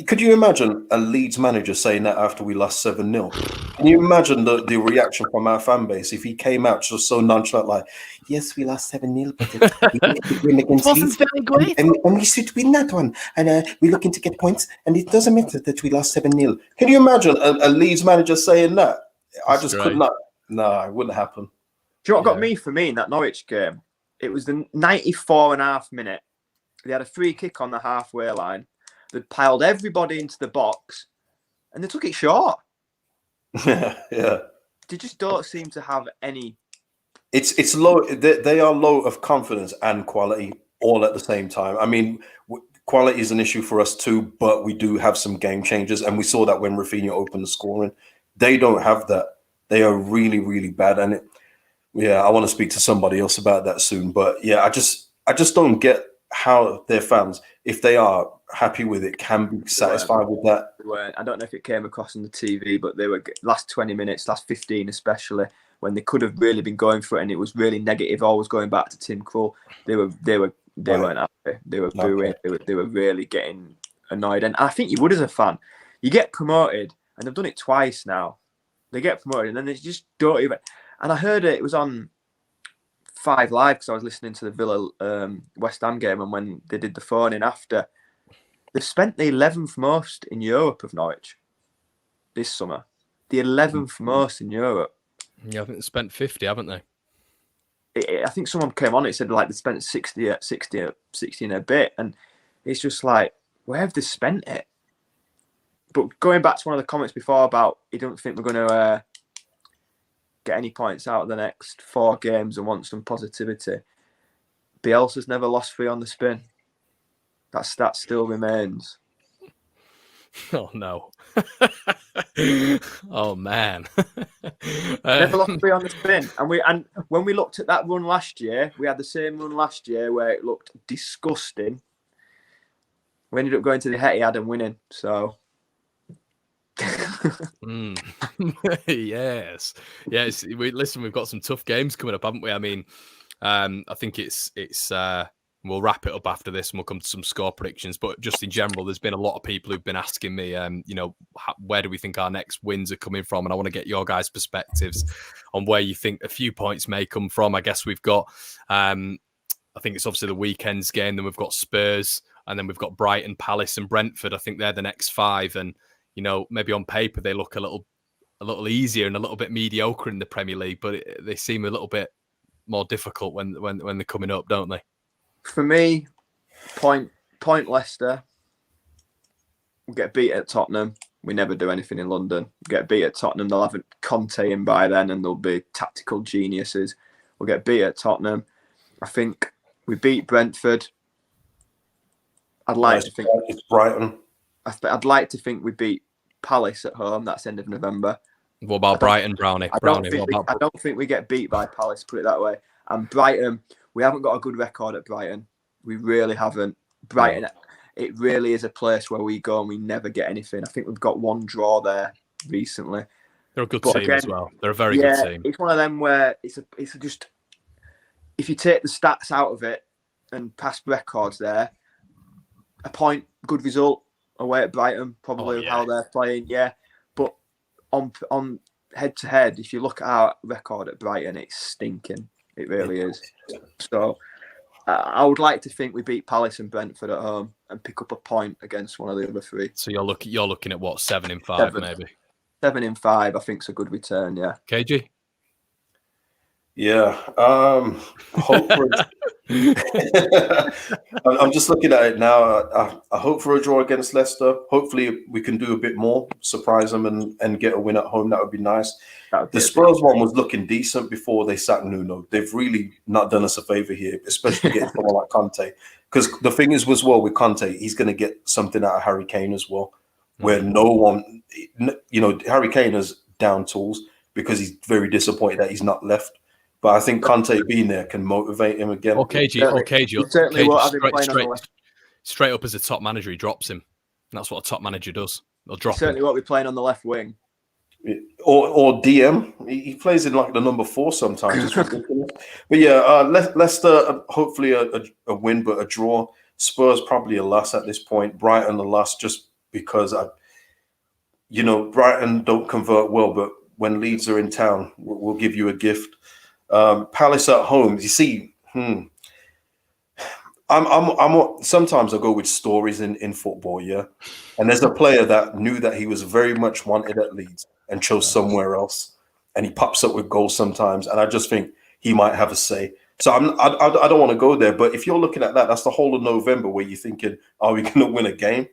Could you imagine a Leeds manager saying that after we lost 7-0? Can you imagine the reaction from our fan base if he came out just so nonchalant, like, yes, we lost 7-0, but we win against Leeds, very great. and we should win that one. And we're looking to get points, and it doesn't matter that we lost 7-0. Can you imagine a Leeds manager saying that? I just could not. No, it wouldn't happen. Do you know what got me for me in that Norwich game? It was the 94.5 minute. They had a free kick on the halfway line. They'd piled everybody into the box and they took it short. Yeah. They just don't seem to have any. It's low. They are low of confidence and quality all at the same time. I mean, quality is an issue for us too, but we do have some game changers. And we saw that when Raphinha opened the scoring. They don't have that. They are really, really bad. And I want to speak to somebody else about that soon. But yeah, I just don't get how their fans, if they are happy with it, can be satisfied with that. I don't know if it came across on the TV, but they were last 20 minutes, last 15 especially, when they could have really been going for it, and it was really negative. Always going back to Tim Krul, they weren't happy. They were booing. They were really getting annoyed. And I think you would as a fan. You get promoted, and they've done it twice now. They get promoted, and then they just don't even. And I heard it was on 5 Live because I was listening to the Villa West Ham game, and when they did the phone in after, they've spent the 11th most in Europe of Norwich this summer. The 11th most in Europe. Yeah, I think they spent 50, haven't they? I think someone came on. It said like they spent 60 and a bit, and it's just like, where have they spent it? But going back to one of the comments before about he don't think we're going to get any points out of the next 4 games and want some positivity. Bielsa's never lost 3 on the spin. That stat still remains. Oh no! Oh man! Never lost 3 on the spin, and when we looked at that run last year, we had the same run last year where it looked disgusting. We ended up going to the Etihad and winning. So. Yes. We've got some tough games coming up, haven't we? I mean, I think it's we'll wrap it up after this and we'll come to some score predictions. But just in general, there's been a lot of people who've been asking me, where do we think our next wins are coming from? And I want to get your guys' perspectives on where you think a few points may come from. I guess we've got, I think it's obviously the weekend's game. Then we've got Spurs, and then we've got Brighton, Palace, and Brentford. I think they're the next 5, and maybe on paper they look a little easier and a little bit mediocre in the Premier League, but they seem a little bit more difficult when they're coming up, don't they? For me, point Leicester. We'll get beat at Tottenham. We never do anything in London. We'll get beat at Tottenham. They'll have Conte in by then, and they'll be tactical geniuses. We'll get beat at Tottenham. I think we beat Brentford. I'd like to think it's Brighton. I'd like to think we beat Palace at home. That's end of November. What about Brighton, Brownie? I don't think we get beat by Palace, put it that way. And Brighton, we haven't got a good record at Brighton. We really haven't. Brighton, it really is a place where we go and we never get anything. I think we've got 1 draw there recently. They're a good team as well. They're a very good team. It's one of them where it's just, if you take the stats out of it and past records there, a point, good result away at Brighton, probably how they're playing, But on head to head, if you look at our record at Brighton, it's stinking. It really is. So I would like to think we beat Palace and Brentford at home and pick up a point against one of the other 3. So you're looking at what, 7 in 5 maybe? 7 in 5, I think, is a good return. Yeah. KG. Yeah. Hope for I'm just looking at it now. I hope for a draw against Leicester. Hopefully we can do a bit more, surprise them and get a win at home. That would be nice. The Spurs one was looking decent before they sacked Nuno. They've really not done us a favour here, especially getting someone like Conte. Because the thing is, as well, with Conte, he's going to get something out of Harry Kane as well. where no one, Harry Kane is down tools because he's very disappointed that he's not left. But I think Conte being there can motivate him again. Certainly won't have him playing on the left. Straight up as a top manager, he drops him. That's what a top manager does. They'll drop him. Certainly won't be playing on the left wing. Or DM. He plays in like the number 4 sometimes. It's ridiculous. But yeah, Leicester, hopefully a win, but a draw. Spurs probably a loss at this point. Brighton a loss just because Brighton don't convert well, but when Leeds are in town, we'll give you a gift. Palace at home. You see, I'm sometimes I go with stories in football, yeah. And there's a player that knew that he was very much wanted at Leeds and chose somewhere else, and he pops up with goals sometimes, and I just think he might have a say. So I don't want to go there, but if you're looking at that, that's the whole of November where you're thinking, are we going to win a game?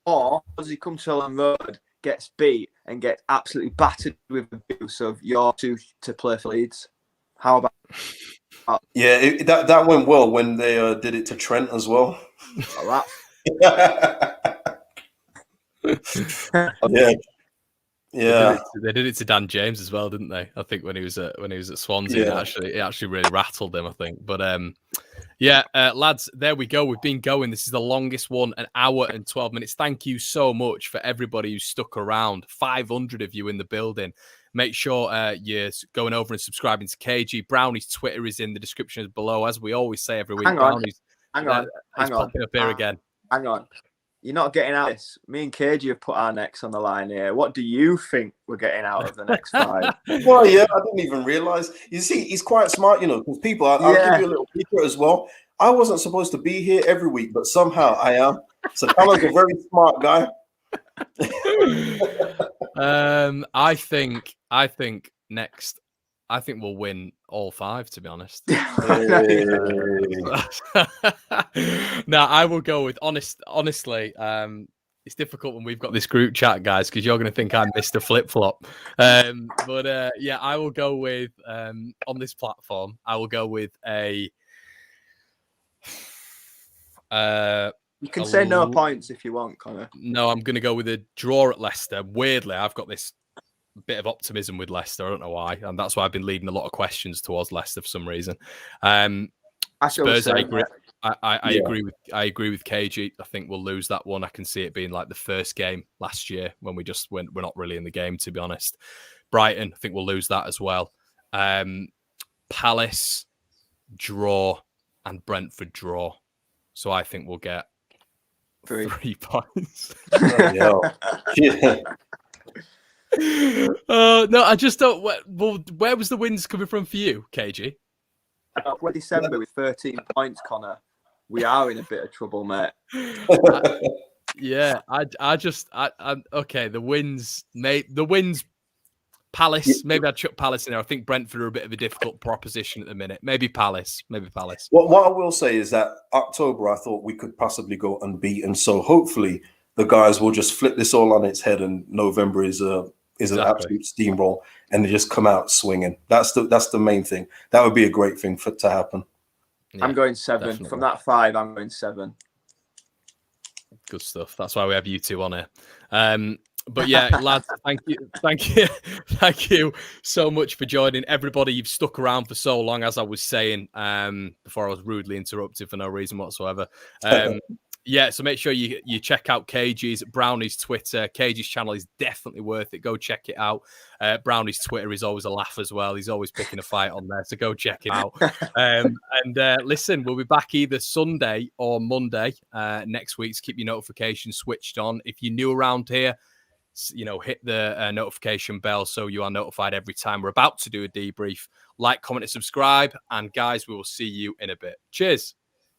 Or does he come to Ellen Road, gets beat, and gets absolutely battered with abuse of you're to play for Leeds? How about? Yeah, that went well when they did it to Trent as well. Yeah. They did it to Dan James as well, didn't they? I think when he was at Swansea, it actually really rattled him, I think. But lads, there we go. We've been going. This is the longest one, 1 hour and 12 minutes. Thank you so much for everybody who stuck around. 500 of you in the building. Make sure you're going over and subscribing to KG. Brownie's Twitter is in the description below. As we always say every week, Hang on. Popping up here again. Hang on. You're not getting out of this. Me and KG have put our necks on the line here. What do you think we're getting out of the next 5? Well, yeah, I didn't even realise. You see, he's quite smart, because people, I'll give you a little secret as well. I wasn't supposed to be here every week, but somehow I am. So Callum's a very smart guy. I think next, we'll win all 5, to be honest. Now, I will go with honestly, it's difficult when we've got this group chat, guys, because you're going to think I'm Mr. Flip-Flop. But I will go with, on this platform, I will go with a... you can say no points if you want, Connor. No, I'm going to go with a draw at Leicester. Weirdly, I've got this bit of optimism with Leicester. I don't know why, and that's why I've been leading a lot of questions towards Leicester for some reason. Spurs, I agree. I agree with KG. I think we'll lose that one. I can see it being like the first game last year when we're not really in the game, to be honest. Brighton, I think we'll lose that as well. Palace draw and Brentford draw. So I think we'll get 3 points. Yeah. No, I just don't. Well, where was the wins coming from for you, KG? We're December with 13 points, Connor. We are in a bit of trouble, mate. Okay. The wins. Palace. Maybe I'd chuck Palace in there. I think Brentford are a bit of a difficult proposition at the minute. Maybe Palace. Well, what I will say is that October, I thought we could possibly go unbeaten. So hopefully the guys will just flip this all on its head, and November is an absolute steamroll, and they just come out swinging. That's the main thing. That would be a great thing to happen. Yeah, I'm going 7. Definitely. From that 5, I'm going 7. Good stuff. That's why we have you two on here. But yeah, lads, thank you so much for joining. Everybody, you've stuck around for so long, as I was saying before I was rudely interrupted for no reason whatsoever. Yeah, so make sure you check out KG's, Brownie's Twitter. KG's channel is definitely worth it. Go check it out. Brownie's Twitter is always a laugh as well. He's always picking a fight on there, so go check it out. Listen, we'll be back either Sunday or Monday next week. So keep your notifications switched on. If you're new around here, hit the notification bell so you are notified every time we're about to do a debrief. Like, comment, and subscribe. And guys, we will see you in a bit. Cheers.